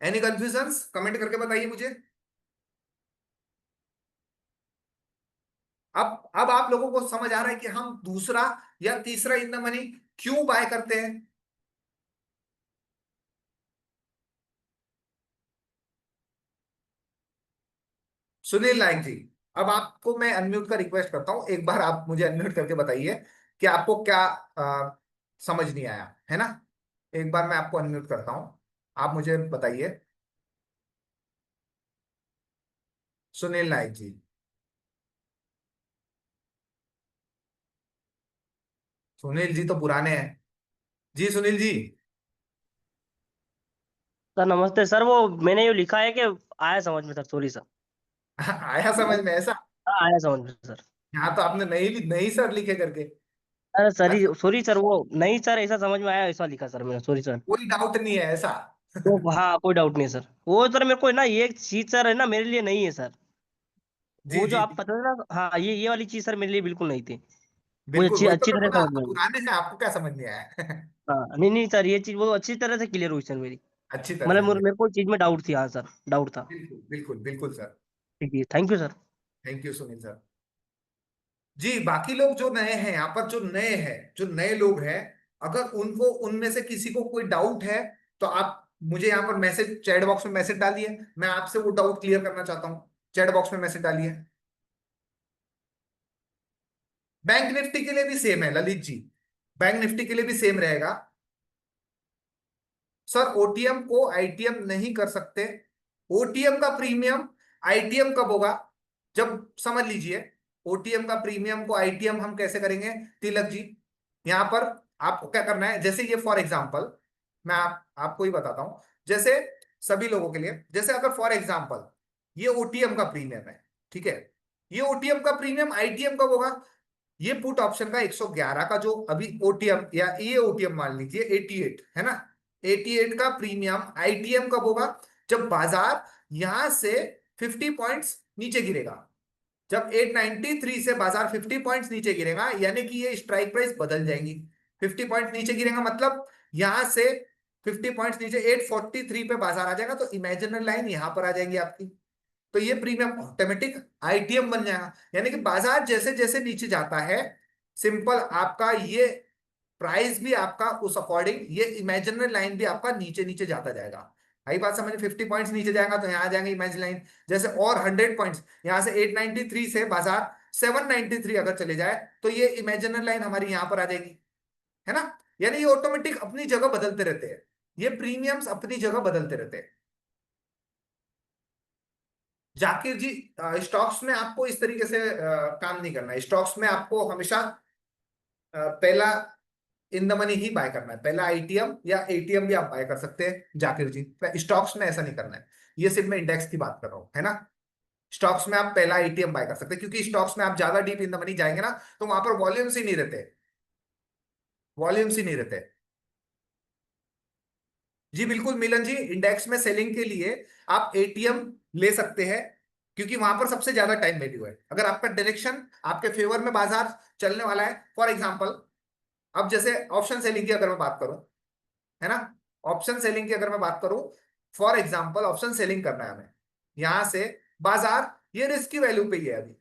एनी कंफ्यूजन कमेंट करके बताइए मुझे। अब आप लोगों को समझ आ रहा है कि हम दूसरा या तीसरा इन द मनी क्यों बाय करते हैं। सुनील नायक जी, अब आपको मैं अनम्यूट का रिक्वेस्ट करता हूं, एक बार आप मुझे अनम्यूट करके बताइए कि आपको क्या समझ नहीं आया है ना। एक बार मैं आपको अनम्यूट करता हूं, आप मुझे बताइए। सुनील नायक जी। सुनील जी तो पुराने हैं। जी सुनील जी। सर नमस्ते सर। वो मैंने ये लिखा है कि आया समझ में सर, सॉरी सर। आया समझ में ऐसा? हाँ आया समझ में सर। यहाँ तो आपने नहीं नहीं सर लिखे करके। अरे सर, अच्छा, सॉरी सर, वो नहीं सर, ऐसा समझ में आया, ऐसा लिखा सर मैंने, सॉरी सर। कोई डाउट नहीं है ऐसा? तो हाँ, कोई डाउट नहीं है सर। वो सर मेरे को ना ये चीज सर है ना, मेरे लिए नहीं है सर। जी वो जो जी आप जी। पता था ना, हाँ, ये वाली चीज सर मेरे लिए बिल्कुल नहीं थी। मुझे बिल्कुल अच्छी वही तो अच्छी मैं तरह बोला, समझ आप तो में आई। पुराने हैं, आपको क्या समझ नहीं आया? हाँ नहीं नहीं सर, ये चीज वो अच्छी तरह से क्लियर हुई सर मेरी। अच्छी तरह मतलब से क्लियर। मेरे को चीज में डाउट थी, हाँ सर, डाउट था। बिल्कुल बिल्कुल बिल्कुल सर। ठीक है, thank you sir. Thank you Sunil sir. जी, बाकी लोग जो नए हैं यहाँ पर, जो नए हैं, जो नए लोग हैं, अगर उनको उनमें से किसी को कोई डाउट है तो आप मुझे यहाँ पर मैसेज, चैट बॉक्स में मैसेज डालिए, मैं आपसे वो डाउट क्लियर करना चाहता हूँ। चैट बॉक्स में मैसेज डालिए। बैंक निफ्टी के लिए भी सेम है ललित जी, बैंक निफ्टी के लिए भी सेम रहेगा। सर ओटीएम को आईटीएम नहीं कर सकते। ओटीएम का प्रीमियम आईटीएम कब होगा? जब, समझ लीजिए, ओटीएम का प्रीमियम को आईटीएम हम कैसे करेंगे तिलक जी। यहां पर आपको क्या करना है, जैसे ये फॉर एग्जांपल, मैं आपको ही बताता हूं, जैसे सभी लोगों के लिए, जैसे अगर फॉर एग्जांपल ये ओटीएम का प्रीमियम है, ठीक है, ये ओटीएम का प्रीमियम आईटीएम कब होगा? ये पुट ऑप्शन का 111 का जो अभी ओटीएम, या ये ओटीएम मान लीजिए 88 है ना, 88 का प्रीमियम आईटीएम कब होगा? जब बाजार यहां से 50 पॉइंट्स नीचे गिरेगा। जब 893 से बाजार 50 पॉइंट्स नीचे गिरेगा, यानी कि ये स्ट्राइक प्राइस बदल जाएंगी। 50 पॉइंट नीचे गिरेगा मतलब यहां से 50 पॉइंट्स नीचे 843 पे बाजार आ जाएगा, तो इमेजिनरी लाइन यहां पर आ जाएगी आपकी। तो ये प्रीमियम ऑटोमेटिक आईटीएम बन जाएगा, यानी कि बाजार जैसे जैसे नीचे जाता है, सिंपल आपका ये प्राइस भी आपका उस अकॉर्डिंग, ये इमेजिनरी लाइन भी आपका नीचे नीचे जाता जाएगा। आई बात समझ? 50 पॉइंट्स नीचे जाएगा तो यहाँ आ जाएंगे इमेजिनरी लाइन। जैसे और 100 पॉइंट्स, यहाँ से 893 से बाजार 793 अगर चले जाए तो ये इमेजिनरी लाइन हमारी यहाँ पर आ जाएगी, है ना। यानी ये ऑटोमेटिक अपनी जगह बदलते रहते हैं, ये प्रीमियम्स अपनी जगह बदलते रहते हैं। जाकिर जी, स्टॉक्स में आपको इस तरीके से काम नहीं करना है। स्टॉक्स में आपको हमेशा पहला इन द मनी ही बाय करना है, पहला आईटीएम या एटीएम भी आप बाय कर सकते हैं जाकिर जी, स्टॉक्स में ऐसा नहीं करना है। ये सिर्फ मैं इंडेक्स की बात कर रहा हूँ, है ना। स्टॉक्स में आप पहला आईटीएम बाय कर सकते हैं, क्योंकि स्टॉक्स में आप ज्यादा डीप इन द मनी जाएंगे ना तो वहां पर वॉल्यूम्स ही नहीं रहते, वॉल्यूम्स ही नहीं रहते। जी बिल्कुल मिलन जी, इंडेक्स में सेलिंग के लिए आप एटीएम ले सकते हैं, क्योंकि वहां पर सबसे ज्यादा टाइम वैल्यू है। अगर आपका डायरेक्शन आपके फेवर में बाजार चलने वाला है, फॉर एग्जांपल, अब जैसे ऑप्शन सेलिंग की अगर मैं बात करूं, है ना, ऑप्शन सेलिंग की अगर मैं बात करूं, फॉर एग्जांपल ऑप्शन सेलिंग करना है हमें, यहां से बाजार ये रिस्क की वैल्यू पे ही है अभी,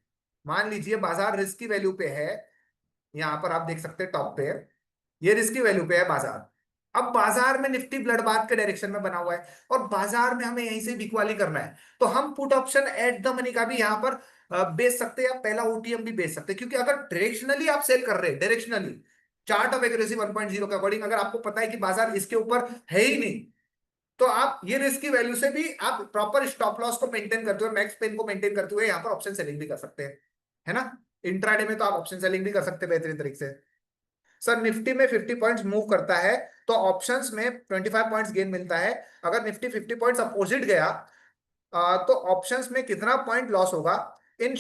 मान लीजिए बाजार रिस्क की वैल्यू पे है, यहां पर आप देख सकते हैं टॉप पे है, ये रिस्की वैल्यू पे है बाजार। अब बाजार में निफ्टी ब्लडबाथ के डायरेक्शन में बना हुआ है और बाजार में हमें यहीं से बिकवाली करना है, तो हम put option eight the money का भी यहाँ पर बेच सकते हैं, या पहला ओटीएम भी बेच सकते हैं, क्योंकि अगर डायरेक्शनली आप सेल कर रहे हैं, डायरेक्शनली चार्ट ऑफ एक्यूरेसी 1.0 के अकॉर्डिंग अगर आपको पता है कि बाजार इसके ऊपर है ही नहीं, तो आप ये रिस्क की वैल्यू से भी आप प्रॉपर स्टॉप लॉस को मेंटेन करते हुए, मैक्स पेन को मेंटेन करते हुए यहाँ पर ऑप्शन सेलिंग भी कर सकते हैं, है ना। इंट्राडे में तो आप ऑप्शन सेलिंग भी कर सकते हैं बेहतरीन तरीके से। सर निफ्टी में 50 पॉइंट्स मूव करता है तो ऑप्शंस में 25 पॉइंट्स गेन मिलता है। अगर निफ्टी 50 पॉइंट्स अपोजिट गया तो ऑप्शंस में कितना पॉइंट लॉस होगा। इन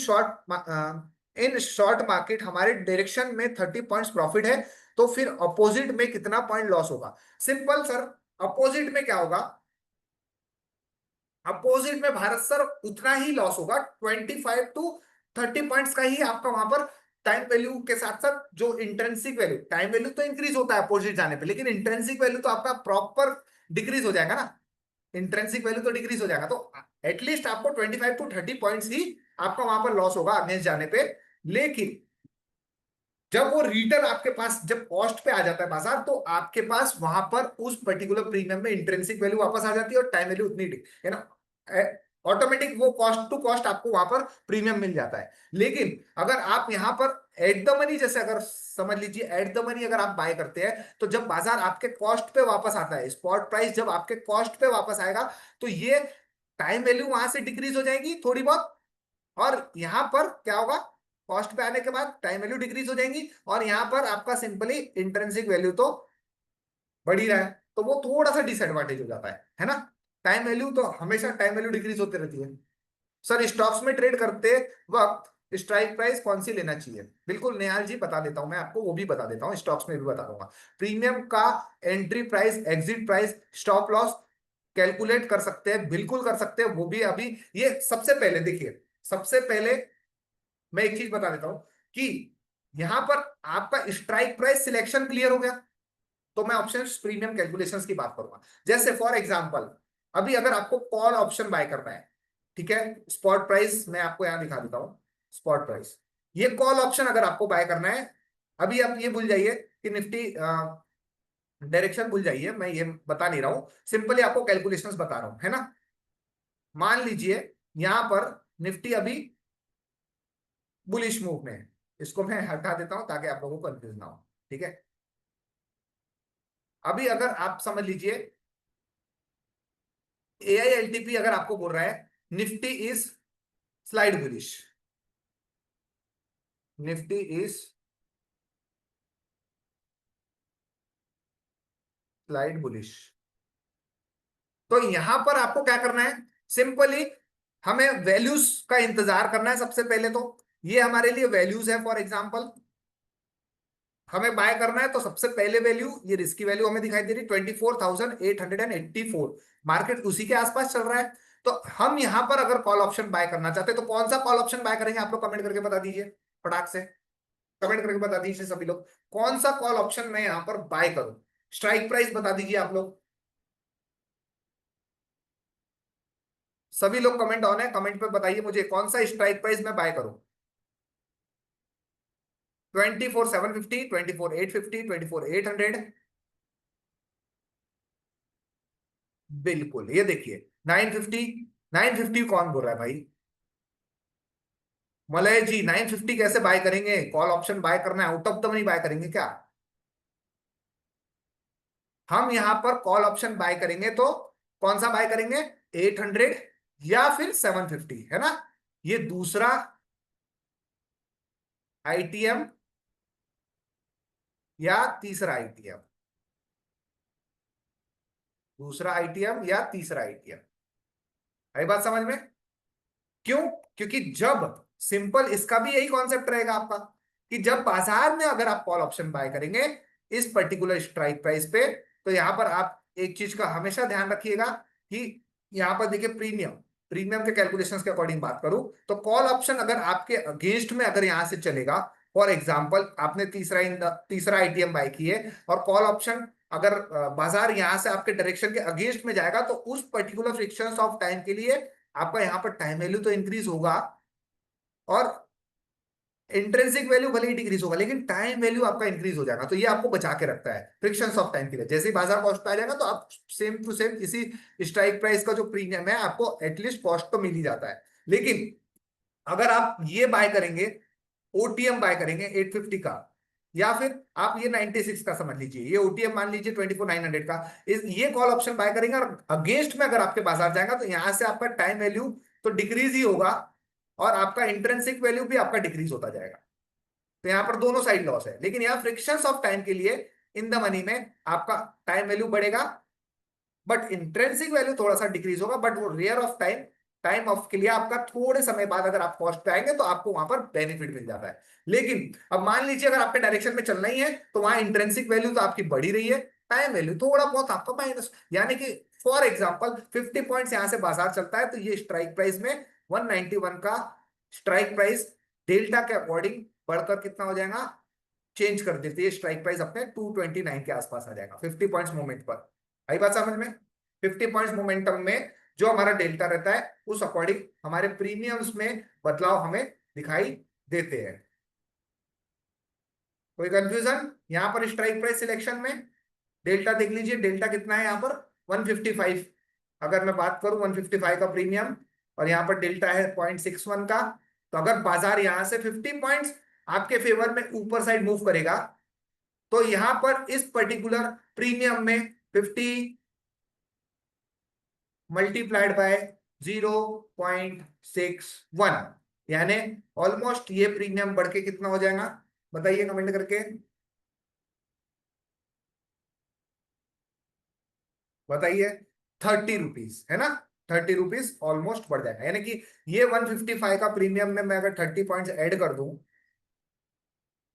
शॉर्ट मार्केट हमारे डायरेक्शन में 30 पॉइंट्स प्रॉफिट है, तो फिर अपोजिट में कितना पॉइंट लॉस होगा। सिंपल सर, अपोजिट में क्या होगा, अपोजिट में भारत सर उतना ही लॉस होगा, 25 to 30 पॉइंट्स का ही आपका वहां पर टाइम वैल्यू के साथ साथ जो इंट्रेंसिक वैल्यू, टाइम वैल्यू तो इंक्रीज होता है अपोजिट जाने पे, लेकिन इंट्रेंसिक वैल्यू तो आपका प्रॉपर डिक्रीज हो जाएगा ना, इंट्रेंसिक वैल्यू तो डिक्रीज हो जाएगा, तो एटलीस्ट आपको 25 to 30 पॉइंट्स ही आपका वहां पर लॉस होगा अगेंस्ट जाने पे। लेकिन जब वो रिटर्न आपके पास जब कॉस्ट पे आ जाता है बाजार, तो आपके पास वहां पर उस पर्टिकुलर प्रीमियम में इंट्रेंसिक वैल्यू वापस आ जाती है और टाइम वैल्यू उतनी है ना, ऑटोमेटिक वो कॉस्ट टू कॉस्ट आपको वहां पर प्रीमियम मिल जाता है। लेकिन अगर आप यहां पर एट द मनी, जैसे अगर समझ लीजिए एट द मनी अगर आप बाय करते हैं, तो जब बाजार आपके कॉस्ट पे वापस आता है, स्पॉट प्राइस जब आपके कॉस्ट पे वापस आएगा, तो ये टाइम वैल्यू वहां से डिक्रीज हो जाएगी थोड़ी बहुत, और यहां पर क्या होगा, कॉस्ट पे आने के बाद टाइम वैल्यू डिक्रीज हो जाएंगी, और यहां पर आपका सिंपली इंट्रिंसिक वैल्यू तो बढ़ ही रहा है, तो वो थोड़ा सा डिसएडवांटेज हो जाता है ना। टाइम वैल्यू तो हमेशा टाइम वैल्यू डिक्रीज होती रहती है। सर स्टॉक्स में ट्रेड करते वक्त स्ट्राइक प्राइस कौन सी लेना चाहिए। बिल्कुल नेहाल जी बता देता हूं, मैं आपको वो भी बता देता हूं, स्टॉक्स में भी बता दूंगा। प्रीमियम का entry price, exit price, stop loss calculate कर सकते हैं, बिल्कुल कर सकते हैं, वो भी अभी। ये सबसे पहले देखिए, सबसे पहले मैं एक चीज बता देता हूं कि यहां पर आपका स्ट्राइक प्राइस सिलेक्शन क्लियर हो गया, तो मैं ऑप्शन प्रीमियम कैलकुलेशंस की बात करूंगा। जैसे फॉर एग्जांपल, अभी अगर आपको कॉल ऑप्शन बाय करना है, ठीक है, स्पॉट प्राइस मैं आपको यहां दिखा देता हूं, स्पॉट प्राइस, ये कॉल ऑप्शन अगर आपको बाय करना है, अभी आप ये भूल जाइए कि निफ्टी डायरेक्शन भूल जाइए, मैं ये बता नहीं रहा हूं, सिंपली आपको कैलकुलेशंस बता रहा हूं, है ना। मान लीजिए यहां पर निफ्टी अभी बुलिश मूव में है, इसको मैं हटा देता हूं ताकि आप लोगों को कंफ्यूज ना हो, ठीक है। अभी अगर आप समझ लीजिए AILTP अगर आपको बोल रहा है Nifty is slide bullish, Nifty is slide bullish, तो यहां पर आपको क्या करना है, सिंपली हमें वैल्यूज का इंतजार करना है सबसे पहले, तो ये हमारे लिए वैल्यूज है। फॉर एग्जांपल हमें बाय करना है, तो सबसे पहले वैल्यू, ये रिस्की वैल्यू हमें दिखाई दे रही 24,884, मार्केट उसी के आसपास चल रहा है। तो हम यहां पर अगर कॉल ऑप्शन बाय करना चाहते हैं, तो कौन सा कॉल ऑप्शन बाय करेंगे, आप लोग कमेंट करके बता दीजिए, फटाक से कमेंट करके बता दीजिए सभी लोग, कौन सा कॉल ऑप्शन मैं यहां पर बाय करूं। स्ट्राइक प्राइस बता दीजिए आप लोग, सभी लोग कमेंट ऑन है, कमेंट पे बताइए मुझे कौन सा स्ट्राइक प्राइस मैं बाय करूं। 24,750, 24,850, 24,800, बिल्कुल। ये देखिए 950, 950 कौन बोल रहा है भाई, मलय जी 950 कैसे बाय करेंगे, कॉल ऑप्शन बाय करना है, out of the money by करेंगे क्या। हम यहां पर कॉल ऑप्शन बाय करेंगे तो कौन सा बाय करेंगे, 800 या फिर 750, है ना। ये दूसरा आईटीएम या तीसरा आईटीएम, दूसरा आईटीएम या तीसरा आईटीएम, आई बात समझ में। क्यों, क्योंकि जब सिंपल इसका भी यही कॉन्सेप्ट रहेगा आपका, कि जब बाजार में अगर आप कॉल ऑप्शन बाय करेंगे इस पर्टिकुलर स्ट्राइक प्राइस पे, तो यहां पर आप एक चीज का हमेशा ध्यान रखिएगा कि यहां पर देखिए प्रीमियम, प्रीमियम के कैलकुलेशंस के अकॉर्डिंग बात करूं, तो कॉल ऑप्शन अगर आपके अगेंस्ट में अगर यहां से चलेगा, फॉर एग्जांपल आपने तीसरा आईटीएम बाय किए, और कॉल ऑप्शन अगर बाजार यहां से आपके डायरेक्शन के अगेंस्ट में जाएगा, तो उस पर्टिकुलर फ्रिक्शन ऑफ टाइम के लिए आपका यहां पर टाइम वैल्यू तो इंक्रीज होगा, और इंट्रिंसिक वैल्यू भले ही डिक्रीज होगा लेकिन टाइम वैल्यू आपका इंक्रीज हो जाएगा, तो ये आपको बचा के रखता है फ्रिक्शन ऑफ टाइम के लिए। जैसे ही बाजार कॉस्ट पे आ जाएगा तो आप सेम टू सेम इसी स्ट्राइक प्राइस का जो प्रीमियम है आपको एटलीस्ट कॉस्ट तो मिल ही जाता है। लेकिन अगर आप ये बाय करेंगे, ओटीएम बाय करेंगे 850 का, या फिर आप ये 96 का समझ लीजिए, ये ओटीएम मान लीजिए 24,900 का, ये कॉल ऑप्शन बाय करेंगे और अगेंस्ट में अगर आपके बाजार जाएगा तो यहां से आपका टाइम वैल्यू तो डिक्रीज ही होगा और आपका इंट्रिंसिक वैल्यू भी आपका डिक्रीज होता जाएगा। तो यहाँ पर दोनों साइड लॉस है, लेकिन यहाँ फ्रिक्शंस ऑफ टाइम के लिए इन द मनी में आपका टाइम वैल्यू बढ़ेगा बट इंट्रिंसिक वैल्यू थोड़ा सा डिक्रीज होगा, बट वो rare of time, time of के लिए आपका थोड़े समय बाद अगर आप कॉस्ट पे आएंगे तो आपको वहां पर बेनिफिट मिल जाता है। लेकिन अब मान लीजिए अगर आपके डायरेक्शन में चलना ही है तो वहां इंट्रिंसिक वैल्यू तो आपकी बढ़ी रही है, टाइम वैल्यू थोड़ा बहुत आपका माइनस, यानी कि फॉर एग्जाम्पल 50 पॉइंट्स यहां से बाजार चलता है तो ये स्ट्राइक प्राइस में 191 का स्ट्राइक प्राइस डेल्टा के अकॉर्डिंग बढ़कर कितना हो जाएगा, चेंज कर देती है स्ट्राइक प्राइस अपने 229 के आसपास आ जाएगा 50 पॉइंट्स मूवमेंट पर। आई बात समझ में? 50 पॉइंट्स मोमेंटम में जो हमारा डेल्टा रहता है उस अकॉर्डिंग हमारे प्रीमियम्स में बदलाव हमें दिखाई देते हैं। कोई कंफ्यूजन यहां पर स्ट्राइक प्राइस सिलेक्शन में? डेल्टा देख लीजिए, डेल्टा कितना है यहाँ पर 155। अगर मैं बात करूं 155 का प्रीमियम और यहाँ पर डेल्टा है 0.61 का, तो अगर बाजार यहां से 50 पॉइंट्स आपके फेवर में ऊपर साइड मूव करेगा तो यहां पर इस पर्टिकुलर प्रीमियम में 50 मल्टीप्लाइड बाय 0.61, यानी ऑलमोस्ट ये प्रीमियम बढ़ के कितना हो जाएगा बताइए कमेंट करके, बताइए। 30 रुपीज है ना, 30 रुपीज ऑलमोस्ट बढ़ जाएगा, यानी कि ये 155 का प्रीमियम में मैं अगर 30 पॉइंट्स ऐड कर दूं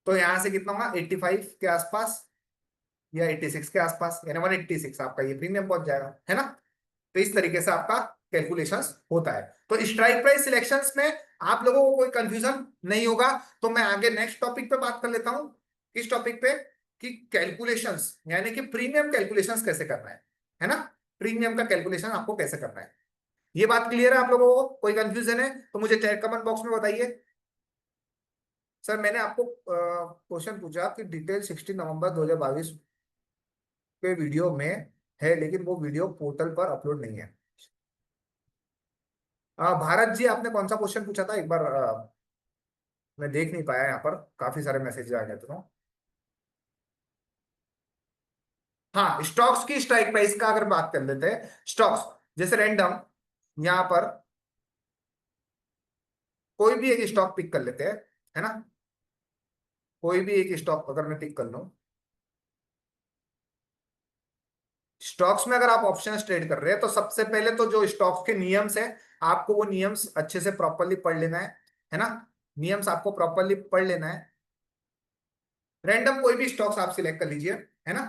तो यहां से कितना होगा 85 के आसपास या 86 के आसपास, यानी 186 आपका ये प्रीमियम पहुंच जाएगा, है ना। तो इस तरीके से आपका कैलकुलेशंस होता है। तो स्ट्राइक प्राइस सिलेक्शंस में आप लोगों को कोई कंफ्यूजन नहीं होगा। तो मैं आगे नेक्स्ट टॉपिक पे बात कर लेता हूं, किस टॉपिक पे, कि कैलकुलेशंस यानी कि प्रीमियम कैलकुलेशंस कैसे करना है ना, प्रीमियम का कैलकुलेशन आपको कैसे करना है। ये बात क्लियर है आप लोगों को? कोई कंफ्यूजन है तो मुझे चैट कमेंट बॉक्स में बताइए। सर मैंने आपको क्वेश्चन पूछा कि डिटेल 16 नवंबर 2022 के वीडियो में है, लेकिन वो वीडियो पोर्टल पर अपलोड नहीं है। भारत जी आपने कौन सा क्वेश्चन पूछा था एक बार, मैं देख नहीं पाया, यहाँ पर काफी सारे मैसेज आ गए थे। हाँ, स्टॉक्स की स्ट्राइक प्राइस का अगर बात कर लेते हैं, स्टॉक्स जैसे रैंडम यहाँ पर कोई भी एक स्टॉक पिक कर लेते हैं, है ना, कोई भी एक स्टॉक अगर मैं पिक कर लूं, स्टॉक्स में अगर आप ऑप्शन ट्रेड कर रहे हैं तो सबसे पहले तो जो स्टॉक्स के नियम्स है आपको वो नियम्स अच्छे से प्रॉपरली पढ़ लेना है ना, नियम्स आपको प्रॉपरली पढ़ लेना है। रैंडम कोई भी स्टॉक्स आप सिलेक्ट कर लीजिए, है ना।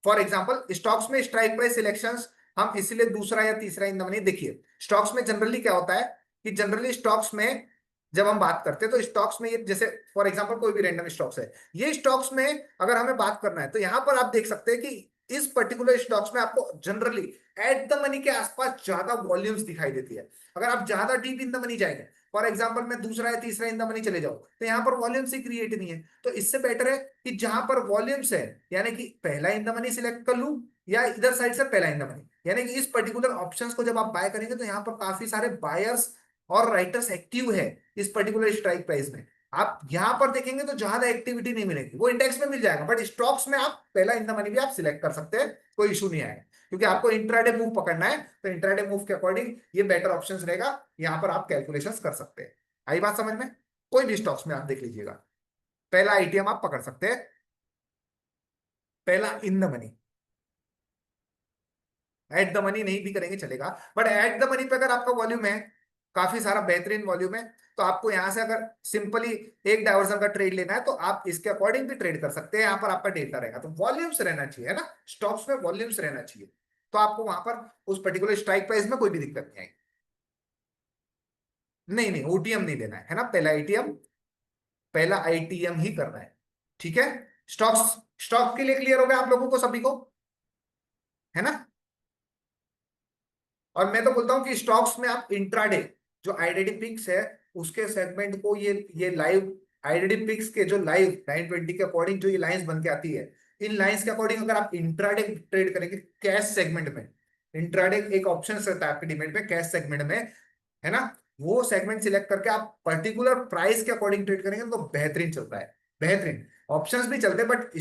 फॉर एग्जाम्पल स्टॉक्स में स्ट्राइक प्राइस सिलेक्शंस हम इसलिए दूसरा या तीसरा इन नहीं, देखिए स्टॉक्स में जनरली क्या होता है कि जनरली स्टॉक्स में जब हम बात करते हैं तो स्टॉक्स में ये जैसे फॉर एग्जांपल कोई भी रैंडम स्टॉक्स है, ये स्टॉक्स में अगर हमें बात करना है तो यहां पर आप देख सकते हैं कि इस पर्टिकुलर स्टॉक्स में आपको जनरली एट द मनी के आसपास ज्यादा वॉल्यूम्स दिखाई देती है। अगर आप ज्यादा डीप इन द मनी जाएंगे, फॉर एग्जाम्पल मैं दूसरा या तीसरा इन द मनी चले जाऊं तो यहाँ पर वॉल्यूम्स ही क्रिएट नहीं है। तो इससे बेटर है कि जहां पर वॉल्यूम्स है, यानी कि पहला इन द मनी सिलेक्ट कर लूं या इधर साइड से पहला इन द मनी, यानी कि इस पर्टिकुलर ऑप्शंस को जब आप बाय करेंगे तो यहाँ पर काफी सारे बायर्स और राइटर्स एक्टिव है इस पर्टिकुलर स्ट्राइक प्राइस में। आप यहां पर देखेंगे तो ज्यादा एक्टिविटी नहीं मिलेगी, वो इंडेक्स में मिल जाएगा, बट स्टॉक्स में आप पहला इन द मनी भी आप सिलेक्ट कर सकते हैं, कोई इशू नहीं आएगा। क्योंकि आपको इंट्राडे मूव पकड़ना है तो इंट्राडे मूव के अकॉर्डिंग ये बेटर ऑप्शन रहेगा, यहां पर आप कैलकुलेशंस कर सकते हैं। आई बात समझ में? कोई भी स्टॉक्स में आप देख लीजिएगा, पहला आईटीएम आप पकड़ सकते हैं, पहला in the money. Eight the money नहीं भी करेंगे चलेगा, बट एट द मनी पे अगर आपका वॉल्यूम है, काफी सारा बेहतरीन वॉल्यूम है, तो आपको यहां से अगर सिंपली एक डायवर्सन का ट्रेड लेना है तो आप इसके अकॉर्डिंग भी ट्रेड कर सकते हैं। यहां पर आपका डेटा रहेगा, तो वॉल्यूम्स रहना चाहिए, है ना, स्टॉक्स में वॉल्यूम्स रहना चाहिए, तो आपको वहां पर उस पर्टिकुलर स्ट्राइक प्राइस में कोई भी दिक्कत नहीं आएगी। नहीं नहीं, ओटीएम नहीं लेना है ना, पहला आईटीएम, पहला आईटीएम ही करना है, ठीक है। स्टॉक्स, स्टॉक के लिए क्लियर हो गया आप लोगों को सभी को, है ना। और मैं तो बोलता हूं कि स्टॉक्स में आप इंट्राडे जो आइडेंटिटी पिक्स है उसके सेगमेंट को ये लाइव आईडीडी पिक्स के जो लाइव 920 के अकॉर्डिंग जो ये लाइंस बन के आती है, इन लाइंस के अकॉर्डिंग अगर आप इंट्राडे ट्रेड करेंगे कैश सेगमेंट में, इंट्राडे एक ऑप्शन रहता है आपके डीमेट में कैश सेगमेंट में, है ना, वो सेगमेंट सिलेक्ट करके आप पर्टिकुलर प्राइस के अकॉर्डिंग ट्रेड करेंगे तो बेहतरीन चलता है, बेहतरीन। ऑप्शंस भी चलते हैं बट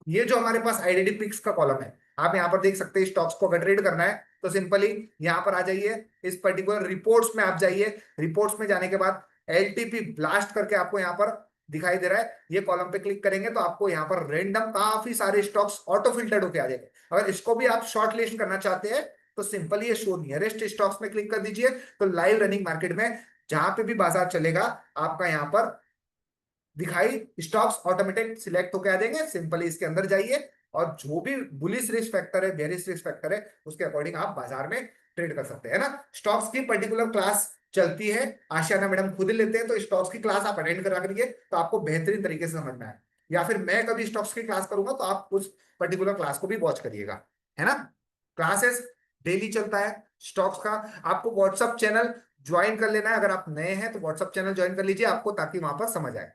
ये जो हमारे पास आईडीडी पिक्स का कॉलम है, आप यहाँ पर देख सकते हैं स्टॉक्स को अगर ट्रेड करना है तो सिंपली यहाँ पर आ जाइए, इस पर्टिकुलर रिपोर्ट्स में आप जाइए, रिपोर्ट्स में जाने के बाद एलटीपी ब्लास्ट करके आपको यहाँ पर दिखाई दे रहा है, ये कॉलम पे क्लिक करेंगे तो आपको यहाँ पर रेंडम काफी सारे स्टॉक्स ऑटो फिल्टर्ड होके आ जाएंगे। अगर इसको भी आप शॉर्ट लिस्ट करना चाहते हैं तो सिंपली ये शो नियरेस्ट स्टॉक्स में क्लिक कर दीजिए, तो लाइव रनिंग मार्केट में जहां पे भी बाजार चलेगा आपका यहाँ पर दिखाई स्टॉक्स ऑटोमेटिक सिलेक्ट होकर आ जाएंगे। सिंपली इसके अंदर जाइए और जो भी बुलिश रिस्क फैक्टर है, बेरिश रिस्क फैक्टर है, उसके अकॉर्डिंग आप बाजार में ट्रेड कर सकते हैं ना। स्टॉक्स की पर्टिकुलर क्लास चलती है, आशियाना मैडम खुद लेते हैं, तो स्टॉक्स की क्लास आप अटेंड करा करिए तो आपको बेहतरीन तरीके से समझ में आए, या फिर मैं कभी स्टॉक्स की क्लास करूंगा तो आप उस पर्टिकुलर क्लास को भी वॉच करिएगा, है ना। क्लासेस डेली चलता है स्टॉक्स का। आपको व्हाट्सअप चैनल ज्वाइन कर लेना है, अगर आप नए हैं तो व्हाट्सअप चैनल ज्वाइन कर लीजिए आपको, ताकि वहां पर समझ आए।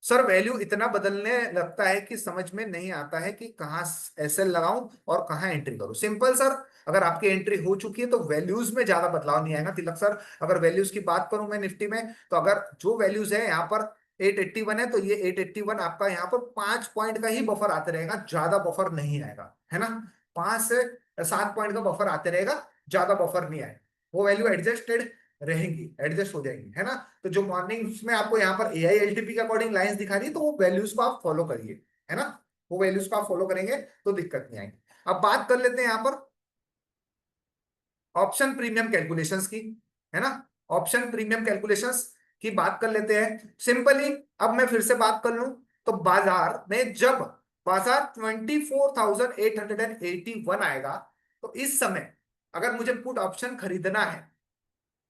सर वैल्यू इतना बदलने लगता है कि समझ में नहीं आता है कि कहाँ एसएल लगाऊं और कहाँ एंट्री करूं। सिंपल सर, अगर आपकी एंट्री हो चुकी है तो वैल्यूज में ज्यादा बदलाव नहीं आएगा तिलक सर। अगर वैल्यूज की बात करूं मैं निफ्टी में, तो अगर जो वैल्यूज है यहाँ पर 881 है, तो ये 881 आपका यहाँ पर 5 पॉइंट का ही बफर आते रहेगा, ज्यादा बफर नहीं आएगा, है ना। 5 से 7 पॉइंट का बफर आते रहेगा, ज्यादा बफर नहीं आएगा, वो वैल्यू एडजस्टेड रहेंगी, एडजस्ट हो जाएंगी, है ना। तो जो मॉर्निंग्स में आपको यहाँ पर एआई एलटीपी के अकॉर्डिंग लाइंस दिखा रही है, तो वो वैल्यूज को आप फॉलो करिए, है ना। वो वैल्यूज को आप फॉलो करेंगे तो दिक्कत नहीं आएगी। अब बात कर लेते हैं यहाँ पर ऑप्शन प्रीमियम कैलकुलेशंस की, है ना। ऑप्शन प्रीमियम कैलकुलेशंस की बात कर लेते हैं सिंपली। अब मैं फिर से बात कर लूं तो बाजार में जब बाजार 24,881 आएगा, तो इस समय अगर मुझे पुट ऑप्शन खरीदना है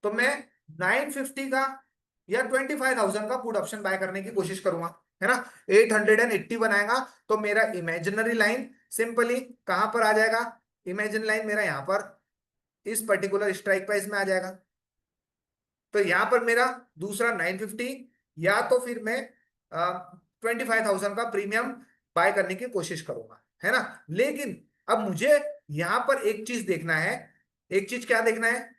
तो मैं 950 का या 25,000 का पुट ऑप्शन बाय करने की कोशिश करूंगा, है ना। 881 आएगा तो मेरा इमेजिनरी लाइन सिंपली कहां पर आ जाएगा, इमेजिन लाइन मेरा यहां पर इस पर्टिकुलर स्ट्राइक प्राइस में आ जाएगा। तो यहां पर मेरा दूसरा 950 या तो फिर मैं 25,000 का प्रीमियम बाय करने की कोशिश करूंगा, है ना। लेकिन अब मुझे यहां पर एक चीज देखना है, एक चीज क्या देखना है,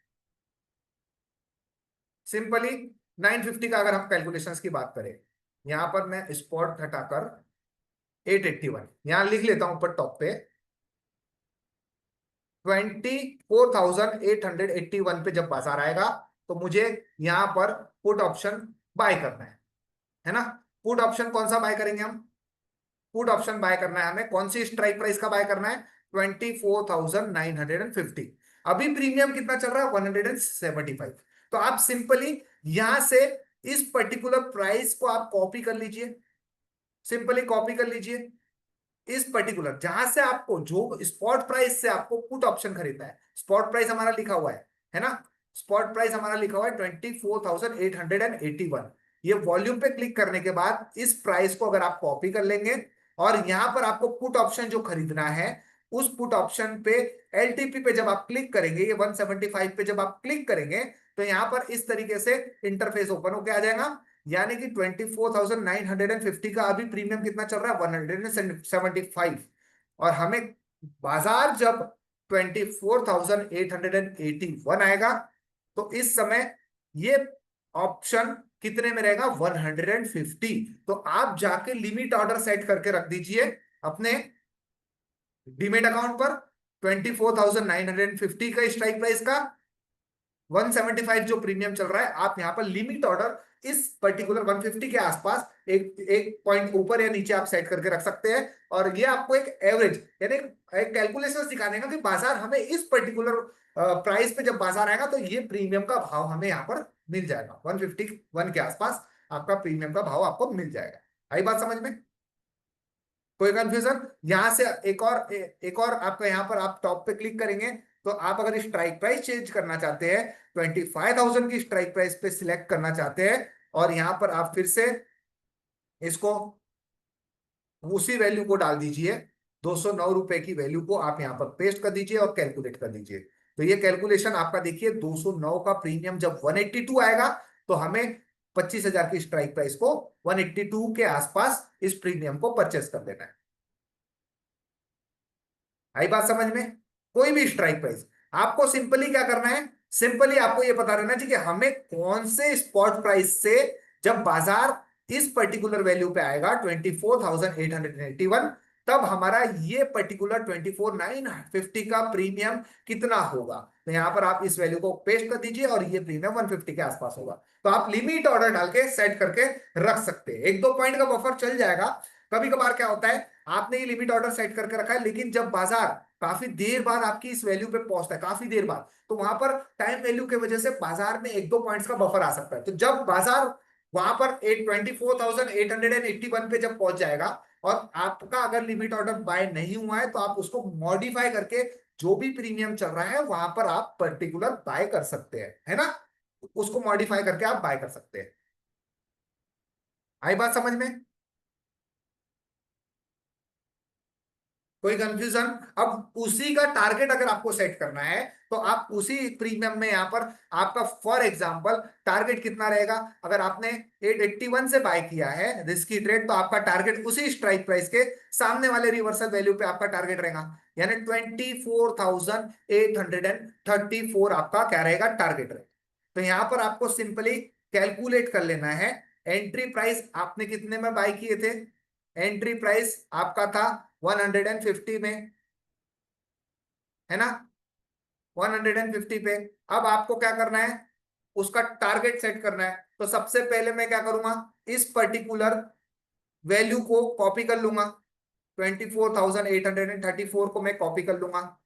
सिंपली 950 का अगर हम कैलकुलेशंस की बात करें, यहां पर मैं स्पॉट घटाकर 881 यहां लिख लेता हूं ऊपर टॉप पे, 24,881 पे जब बाजार आएगा तो मुझे यहां पर पुट ऑप्शन बाय करना है ना। पुट ऑप्शन कौन सा बाय करेंगे हम, पुट ऑप्शन बाय करना है हमें, कौन सी स्ट्राइक प्राइस का बाय करना है, 24,950। अभी प्रीमियम कितना चल रहा है, 175। तो आप सिंपली यहां से इस पर्टिकुलर प्राइस को आप कॉपी कर लीजिए, सिंपली कॉपी कर लीजिए इस पर्टिकुलर, जहां से आपको जो स्पॉट प्राइस से आपको पुट ऑप्शन खरीदना है, स्पॉट प्राइस हमारा लिखा हुआ है ना। स्पॉट प्राइस हमारा लिखा हुआ है 24,881। ये वॉल्यूम पे क्लिक करने के बाद इस प्राइस को अगर आप कॉपी कर लेंगे और यहां पर आपको पुट ऑप्शन जो खरीदना है, उस पुट ऑप्शन पे एलटीपी पे जब आप क्लिक करेंगे, ये 175 पे जब आप क्लिक करेंगे तो यहां पर इस तरीके से इंटरफेस ओपन होकर आ जाएगा। यानी कि 24,950 का अभी प्रीमियम कितना चल रहा है, 175। और हमें बाजार जब 24,881 आएगा तो इस समय ये ऑप्शन कितने में रहेगा, 150। तो आप जाके लिमिट ऑर्डर सेट करके रख दीजिए अपने डीमेट अकाउंट पर, 24,950 का स्ट्राइक प्राइस का 175 जो प्रीमियम चल रहा है, आप यहां पर लिमिट ऑर्डर इस पर्टिकुलर 150 के आसपास एक एक पॉइंट ऊपर या नीचे आप सेट करके रख सकते हैं। और ये आपको एक एवरेज यानी एक कैलकुलेशन दिखा देगा कि बाजार हमें इस पर्टिकुलर प्राइस पे जब बाजार आएगा तो ये प्रीमियम का भाव हमें यहाँ पर मिल जाएगा, 151 के आसपास आपका प्रीमियम का भाव आपको मिल जाएगा। आई बात समझ में, कोई कंफ्यूजन। यहां से एक और आपका यहाँ पर आप टॉप पे क्लिक करेंगे तो आप अगर स्ट्राइक प्राइस चेंज करना चाहते हैं, 25,000 की स्ट्राइक प्राइस पे सिलेक्ट करना चाहते हैं, और यहां पर आप फिर से इसको उसी वैल्यू को डाल दीजिए, 209 रुपए की वैल्यू को आप यहां पर पेस्ट कर दीजिए और कैलकुलेट कर दीजिए। तो ये कैलकुलेशन आपका देखिए 209 का प्रीमियम जब 182 आएगा तो हमें 25,000 की स्ट्राइक प्राइस को 182 के आसपास इस प्रीमियम को परचेस कर लेना है। आई बात समझ में? कोई भी स्ट्राइक प्राइस आपको सिंपली क्या करना है, सिंपली आपको ये पता रहना चाहिए कि हमें कौन से स्पॉट प्राइस से, जब बाजार इस पर्टिकुलर वैल्यू पे आएगा 24,881, तब हमारा ये पर्टिकुलर 24,950 का प्रीमियम कितना होगा। तो यहां पर आप इस वैल्यू को पेस्ट कर दीजिए और ये प्रीमियम 150 के आसपास होगा। तो आप लिमिट ऑर्डर डाल के सेट करके रख सकते हैं, 1-2 पॉइंट का बफर चल जाएगा। कभी कभार क्या होता है, आपने ये लिमिट ऑर्डर सेट करके रखा है, लेकिन जब बाजार काफी देर बाद आपकी इस वैल्यू पे पहुंचता है, काफी देर बाद, तो वहां पर टाइम वैल्यू की वजह से बाजार में 1-2 पॉइंट्स का बफर आ सकता है। तो जब बाजार वहां पर 24,881 पे जब पहुंच जाएगा और आपका अगर लिमिट ऑर्डर बाय नहीं हुआ है, तो आप उसको मॉडिफाई करके जो भी प्रीमियम चल रहा है वहां पर आप पर्टिकुलर बाय कर सकते हैं, है ना? उसको मॉडिफाई करके आप बाय कर सकते हैं। आई बात समझ में? कोई कंफ्यूजन? अब उसी का टारगेट अगर आपको सेट करना है, तो आप उसी प्रीमियम में यहां पर आपका फॉर एग्जांपल टारगेट कितना रहेगा। अगर आपने 881 से बाय किया है रिस्की ट्रेड, तो आपका टारगेट उसी स्ट्राइक प्राइस के सामने वाले रिवर्सल वैल्यू पे आपका टारगेट रहेगा, यानी 24,834 आपका क्या रहेगा, टारगेट रहेगा। तो यहां पर आपको सिंपली कैलकुलेट कर लेना है। एंट्री प्राइस आपने कितने में बाय किए थे? एंट्री प्राइस आपका था 150 में, है ना? 150 पे। अब आपको क्या करना है, उसका टारगेट सेट करना है। तो सबसे पहले मैं क्या करूंगा, इस पर्टिकुलर वैल्यू को कॉपी कर लूंगा, 24,834 को मैं कॉपी कर लूंगा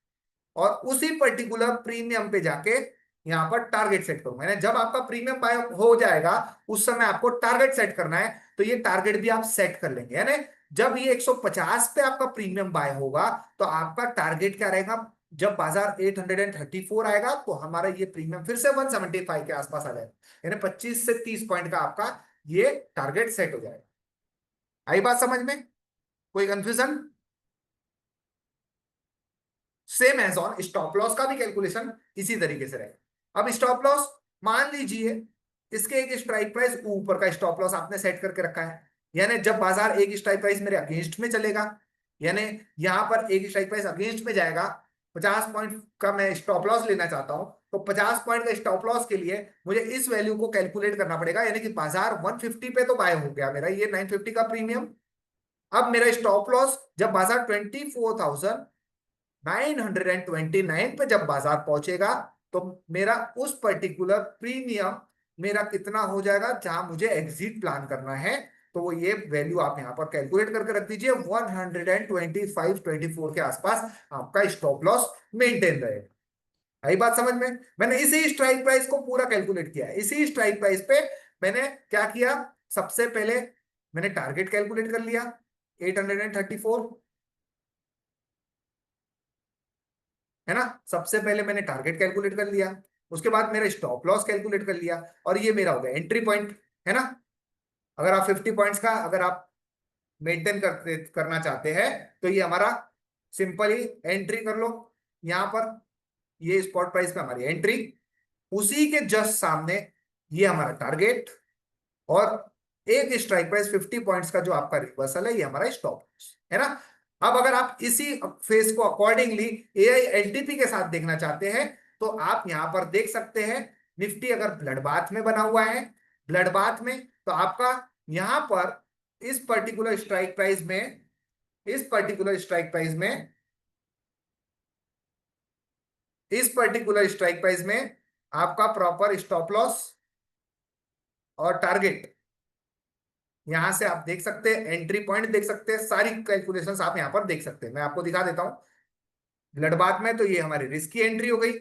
और उसी पर्टिकुलर प्रीमियम पे जाके यहां पर टारगेट सेट करूंगा। यानी जब आपका प्रीमियम बाय हो जाएगा, उस समय आपको टारगेट सेट करना है। तो ये टारगेट भी आप सेट कर लेंगे, यानी जब ये 150 पे आपका प्रीमियम बाय होगा, तो आपका टारगेट क्या रहेगा, जब बाजार 834 आएगा, तो हमारा ये प्रीमियम फिर से 175 के आसपास आ जाएगा, यानी 25 से 30 पॉइंट का आपका ये टारगेट सेट हो जाएगा। आई बात समझ में? कोई confusion? Same as on stop loss का भी कैलकुलेशन इसी तरीके से रहेगा। अब स्टॉप लॉस, मान लीजिए इसके एक स्ट्राइक प्राइस ऊपर का स्टॉप लॉस आपने सेट करके रखा है, यानी जब बाजार एक स्ट्राइक प्राइस मेरे अगेंस्ट में चलेगा, यानी यहां पर एक स्ट्राइक प्राइस अगेंस्ट में जाएगा, 50 पॉइंट का मैं स्टॉप लॉस लेना चाहता हूं, तो 50 पॉइंट का स्टॉप लॉस के लिए मुझे इस वैल्यू को कैलकुलेट करना पड़ेगा, यानी कि बाजार 150 पे तो बाय हो गया मेरा ये 950 का प्रीमियम। अब मेरा स्टॉप लॉस जब बाजार 24,929 पे जब बाजार पहुंचेगा, तो मेरा उस पर्टिकुलर प्रीमियम मेरा कितना हो जाएगा, जहां मुझे एग्जिट प्लान करना है। तो वो ये वैल्यू आप यहां पर कैलकुलेट करके रख दीजिए, 125-24 के आसपास आपका स्टॉप लॉस मेंटेन रहेगा। आई बात समझ में? मैंने इसी स्ट्राइक प्राइस को पूरा कैलकुलेट किया है। इसी स्ट्राइक प्राइस पे मैंने क्या किया, सबसे पहले मैंने टारगेट कैलकुलेट कर लिया 834, है ना? सबसे पहले मैंने टारगेट कैलकुलेट कर लिया, उसके बाद मेरा स्टॉप लॉस कैलकुलेट कर लिया, और ये मेरा हो गया एंट्री पॉइंट, है ना? अगर आप 50 पॉइंट्स का अगर आप मेंटेन करना चाहते हैं, तो ये हमारा सिंपल ही एंट्री कर लो यहां पर, ये स्पॉट प्राइस पे हमारी एंट्री, उसी के जस्ट सामने ये हमारा टारगेट, और एक स्ट्राइक प्राइस 50 पॉइंट्स का जो आपका रिवर्सल है, ये हमारा स्टॉप लॉस, है ना? अब अगर आप इसी फेस को अकॉर्डिंगली एआई एलटीपी के साथ देखना चाहते हैं, तो आप यहां पर देख सकते हैं, निफ्टी अगर ब्लड बाथ में बना हुआ है, ब्लड बाथ में, तो आपका यहां पर इस पर्टिकुलर स्ट्राइक प्राइस में, इस पर्टिकुलर स्ट्राइक प्राइस में, इस पर्टिकुलर स्ट्राइक प्राइस में आपका प्रॉपर स्टॉप लॉस और टारगेट यहां से आप देख सकते हैं, एंट्री पॉइंट देख सकते हैं, सारी कैलकुलेशंस आप यहां पर देख सकते हैं। मैं आपको दिखा देता हूं, ब्लड बाथ में तो ये हमारी रिस्की एंट्री हो गई,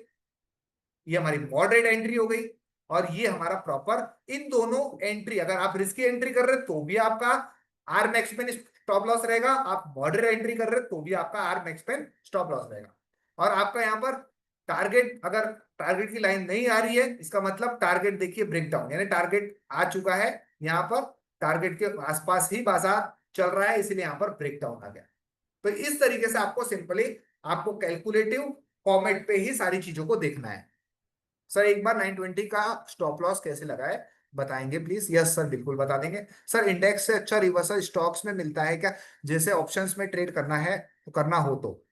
ये हमारी मॉडरेट एंट्री हो गई, और ये हमारा प्रॉपर, इन दोनों एंट्री, अगर आप रिस्की एंट्री कर रहे तो भी आपका R max pain stop loss रहेगा, आप मॉडरेट एंट्री कर रहे तो भी आपका R max pain stop loss रहेगा। और आपका यहाँ पर टारगेट, अगर टारगेट की लाइन नहीं आ रही है, इसका मतलब टारगेट देखिए ब्रेकडाउन, यानी टारगेट आ चुका है यहाँ पर, टारगेट के आसपास ही बाजार चल रहा है, इसलिए यहाँ पर ब्रेकडाउन आ गया। तो इस तरीके से आपको सिंपली, आपको कैलकुलेटिव फॉर्मेट पे ही सारी चीजों को देखना है। सर एक बार 920 का स्टॉप लॉस कैसे लगाए, बताएंगे प्लीज? यस सर, बिल्कुल बता देंगे सर। इंडेक्स से अच्छा रिवर्सल स्टॉक्स में मिलता है क्या, जैसे ऑप्शंस में ट्रेड करना है, करना हो तो?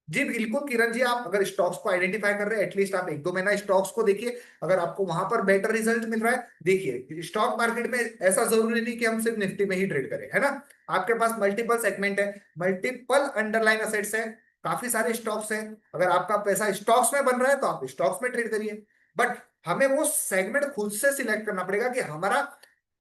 जी बिल्कुल किरण जी, आप अगर स्टॉक्स को आइडेंटिफाई कर रहे हैं, एटलीस्ट आप 1-2 महीना स्टॉक्स को देखिए। अगर आपको वहां पर बेटर रिजल्ट मिल रहा है, देखिए स्टॉक मार्केट में ऐसा जरूरी नहीं कि हम सिर्फ निफ्टी में ही ट्रेड करें, है ना। आपके पास मल्टीपल सेगमेंट है, मल्टीपल अंडरलाइन असेट्स है, काफी सारे स्टॉक्स हैं। अगर आपका पैसा स्टॉक्स में बन रहा है तो आप स्टॉक्स में ट्रेड करिए, बट हमें वो सेगमेंट खुद से सिलेक्ट करना पड़ेगा कि हमारा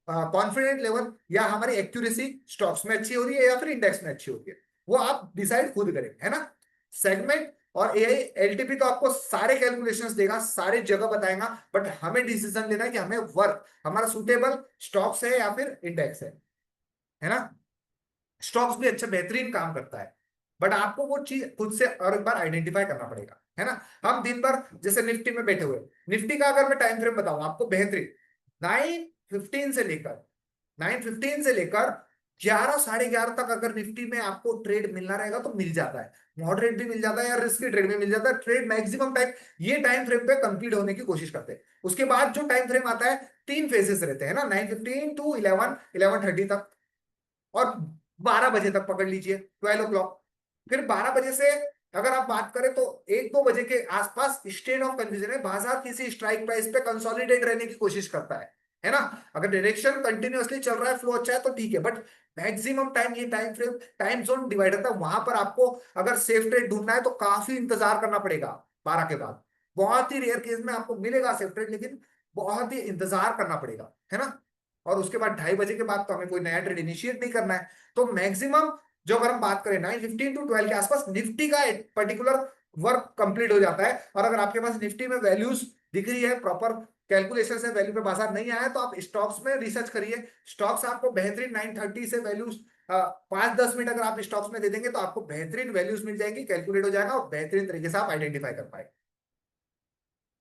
कॉन्फिडेंट लेवल या हमारी एक्यूरेसी स्टॉक्स में अच्छी हो रही है या फिर इंडेक्स में अच्छी हो रही है, वो आप डिसाइड खुद करें, है ना। सेगमेंट और एआई एलटीपी तो आपको सारे कैलकुलेशंस देगा, सारी जगह बताएगा, बट हमें डिसीजन लेना है कि हमें वर्क हमारा सुटेबल स्टॉक्स है या फिर इंडेक्स है ना। स्टॉक्स भी अच्छा बेहतरीन काम करता है, बट आपको वो चीज खुद से और एक बार आइडेंटिफाई करना पड़ेगा, है ना। हम दिन भर जैसे निफ्टी में बैठे हुए, निफ्टी का अगर मैं टाइम फ्रेम बताऊं आपको बेहतरीन, 9:15 से लेकर 11 साढ़े 11 तक अगर निफ्टी में आपको ट्रेड मिलना रहेगा तो मिल जाता है। मॉडरेट भी मिल जाता है या रिस्की ट्रेड भी मिल जाता है। ट्रेड मैक्सिमम टाइम ये टाइम फ्रेम पे कंप्लीट होने की कोशिश करते हैं। उसके बाद जो टाइम फ्रेम आता है, 3 फेजेस रहते हैं ना, 9:15 to 11:30 तक, और 12 बजे तक पकड़ लीजिए, 12 o'clock। फिर 12 बजे से अगर आप बात करें तो 1-2 बजे के आसपास स्टेट ऑफ कंफ्यूजन है, बाजार किसी स्ट्राइक प्राइस पे कंसोलिडेट रहने की कोशिश करता है ना। अगर डायरेक्शन कंटिन्यूअसली चल रहा है, फ्लो अच्छा है तो ठीक है, बट मैक्सिमम टाइम ये time frame time zone divide रहता है, वहां पर आपको अगर सेफ ट्रेड ढूंढना है तो काफी इंतजार करना पड़ेगा 12 के बाद। बहुत ही रेयर केस में आपको मिलेगा सेफ ट्रेड, लेकिन बहुत ही इंतजार करना पड़ेगा, है ना। और उसके बाद 2:30 बजे के बाद तो हमें कोई नया ट्रेड इनिशिएट नहीं करना है। तो मैक्सिमम जो अगर हम बात करें 9:15 to 12 के आसपास निफ्टी का एक पर्टिकुलर वर्क कंप्लीट हो जाता है। और अगर आपके पास निफ्टी में वैल्यूज दिख रही है, प्रॉपर कैलकुलेशन से वैल्यू पे बाजार नहीं आया है, तो आप स्टॉक्स में रिसर्च करिए। स्टॉक्स आपको बेहतरीन 9:30 से वैल्यूज 5-10 मिनट अगर आप स्टॉक्स में दे देंगे तो आपको बेहतरीन वैल्यूज मिल जाएगी, कैलकुलेट हो जाएगा और बेहतरीन तरीके से आप आइडेंटिफाई कर पाएंगे।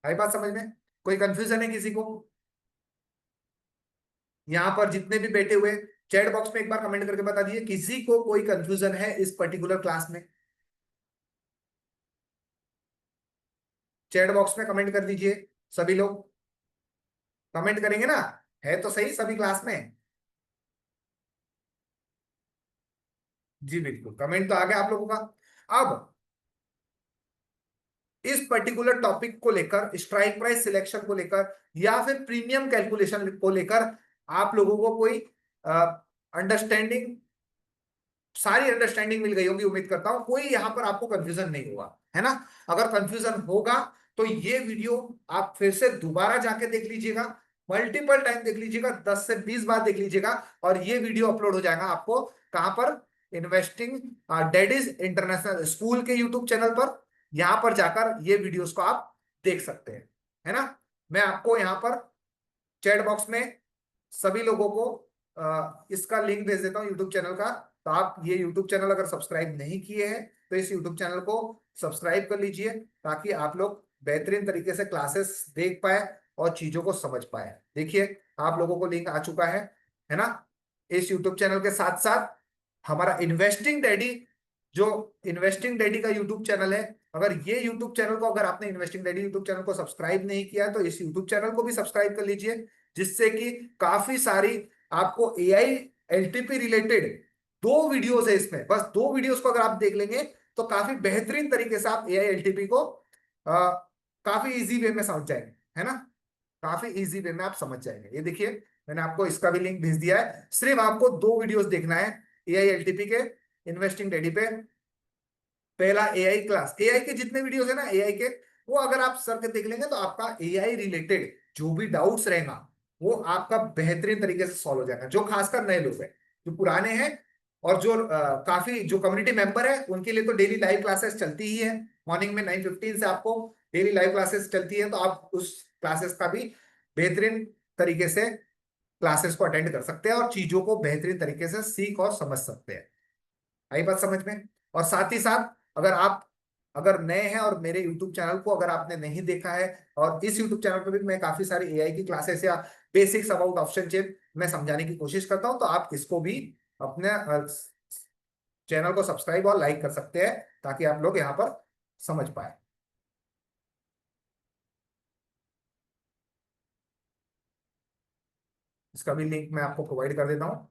आई बात समझ में? कोई कंफ्यूजन है किसी को? यहाँ पर जितने भी बैठे हुए, चैट बॉक्स में एक बार कमेंट करके बता दीजिए किसी को कोई कंफ्यूजन है इस पर्टिकुलर क्लास में। चैट बॉक्स में कमेंट कर दीजिए सभी लोग। कमेंट करेंगे ना, है तो सही सभी क्लास में? जी बिल्कुल, कमेंट तो आ गया आप लोगों का। अब इस पर्टिकुलर टॉपिक को लेकर, स्ट्राइक प्राइस सिलेक्शन को लेकर या फिर प्रीमियम कैलकुलेशन को लेकर, आप लोगों को कोई अंडरस्टैंडिंग, सारी अंडरस्टैंडिंग मिल गई होगी उम्मीद करता हूं। कोई यहां पर आपको कंफ्यूजन नहीं होगा, है ना। अगर कंफ्यूजन होगा तो ये वीडियो आप फिर से दोबारा जाके देख लीजिएगा, मल्टीपल टाइम देख लीजिएगा, 10 से 20 बार देख लीजिएगा। और ये वीडियो अपलोड हो जाएगा आपको कहां पर? इन्वेस्टिंग डैडीज इंटरनेशनल स्कूल के यूट्यूब चैनल पर। यहां पर जाकर ये वीडियोस को आप देख सकते हैं, है ना। मैं आपको यहाँ पर चैट बॉक्स में सभी लोगों को इसका लिंक भेज देता हूँ यूट्यूब चैनल का। तो आप ये यूट्यूब चैनल अगर सब्सक्राइब नहीं किए हैं तो इस यूट्यूब चैनल को सब्सक्राइब कर लीजिए, ताकि आप लोग बेहतरीन तरीके से क्लासेस देख पाए और चीजों को समझ पाए। देखिए आप लोगों को लिंक आ चुका है ना। इस यूट्यूब चैनल के साथ साथ हमारा इन्वेस्टिंग डैडी, जो इन्वेस्टिंग डैडी का यूट्यूब चैनल है, अगर ये यूट्यूब चैनल को, अगर आपने इन्वेस्टिंग डैडी यूट्यूब चैनल को सब्सक्राइब नहीं किया है तो इस यूट्यूब चैनल को भी सब्सक्राइब कर लीजिए, जिससे कि काफी सारी आपको एआई एलटीपी रिलेटेड 2 वीडियोस है इसमें, बस 2 वीडियोस को अगर आप देख लेंगे तो काफी बेहतरीन तरीके से आप एआई एलटीपी को काफी इजी वे में समझ जाएंगे, है ना। काफी इजी वे में आप समझ जाएंगे। ये देखिए मैंने आपको इसका भी लिंक भेज दिया है, सिर्फ आपको 2 वीडियोस देखना है एआई एलटीपी के, इन्वेस्टिंग डेडी पे। पहला एआई क्लास, एआई के जितने वीडियोस है ना एआई के, वो अगर आप सर के देख लेंगे तो आपका एआई रिलेटेड जो भी डाउट्स रहेगा वो आपका बेहतरीन तरीके से सॉल्व हो जाएगा। जो खासकर नए लोग हैं, जो पुराने हैं, और जो काफी जो कम्युनिटी मेंबर है, उनके लिए तो डेली लाइव क्लासेस चलती ही है। मॉर्निंग में 9:15 से आपको डेली लाइव क्लासेस चलती है, तो आप उस क्लासेस का भी बेहतरीन तरीके से क्लासेस को अटेंड कर सकते हैं और चीजों को बेहतरीन तरीके से सीख और समझ सकते हैं। आई बात समझ में? और साथ ही साथ अगर आप अगर नए हैं और मेरे YouTube चैनल को अगर आपने नहीं देखा है, और इस YouTube चैनल पर भी मैं काफी सारी एआई की क्लासेस या बेसिक्स अबाउट ऑप्शन चेन मैं समझाने की कोशिश करता हूं, तो आप इसको भी अपने चैनल को सब्सक्राइब और लाइक कर सकते हैं, ताकि आप लोग यहाँ पर समझ पाए। इसका भी लिंक मैं आपको प्रोवाइड कर देता हूँ।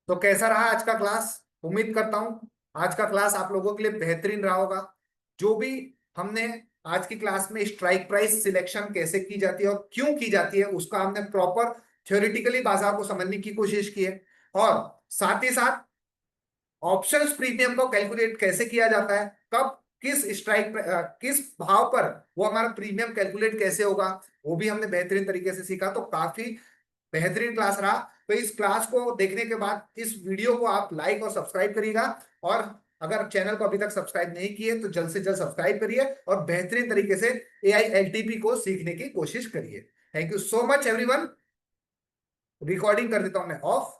तो कैसा रहा आज का क्लास? उम्मीद करता हूं आज का क्लास आप लोगों के लिए बेहतरीन रहा होगा। जो भी हमने आज की क्लास में स्ट्राइक प्राइस सिलेक्शन कैसे की जाती है और क्यों की जाती है उसका हमने प्रॉपर थ्योरेटिकली बाजार को समझने की कोशिश की है, और साथ ही साथ ऑप्शंस प्रीमियम को कैलकुलेट कैसे किया जाता है, कब किस स्ट्राइक किस भाव पर वो हमारा प्रीमियम कैलकुलेट कैसे होगा, वो भी हमने बेहतरीन तरीके से सीखा। तो काफी बेहतरीन क्लास रहा। तो इस क्लास को देखने के बाद इस वीडियो को आप लाइक और सब्सक्राइब करिएगा, और अगर चैनल को अभी तक सब्सक्राइब नहीं किए तो जल्द से जल्द सब्सक्राइब करिए और बेहतरीन तरीके से एआई एलटीपी को सीखने की कोशिश करिए। Thank you so much everyone. Recording कर देता हूं मैं ऑफ।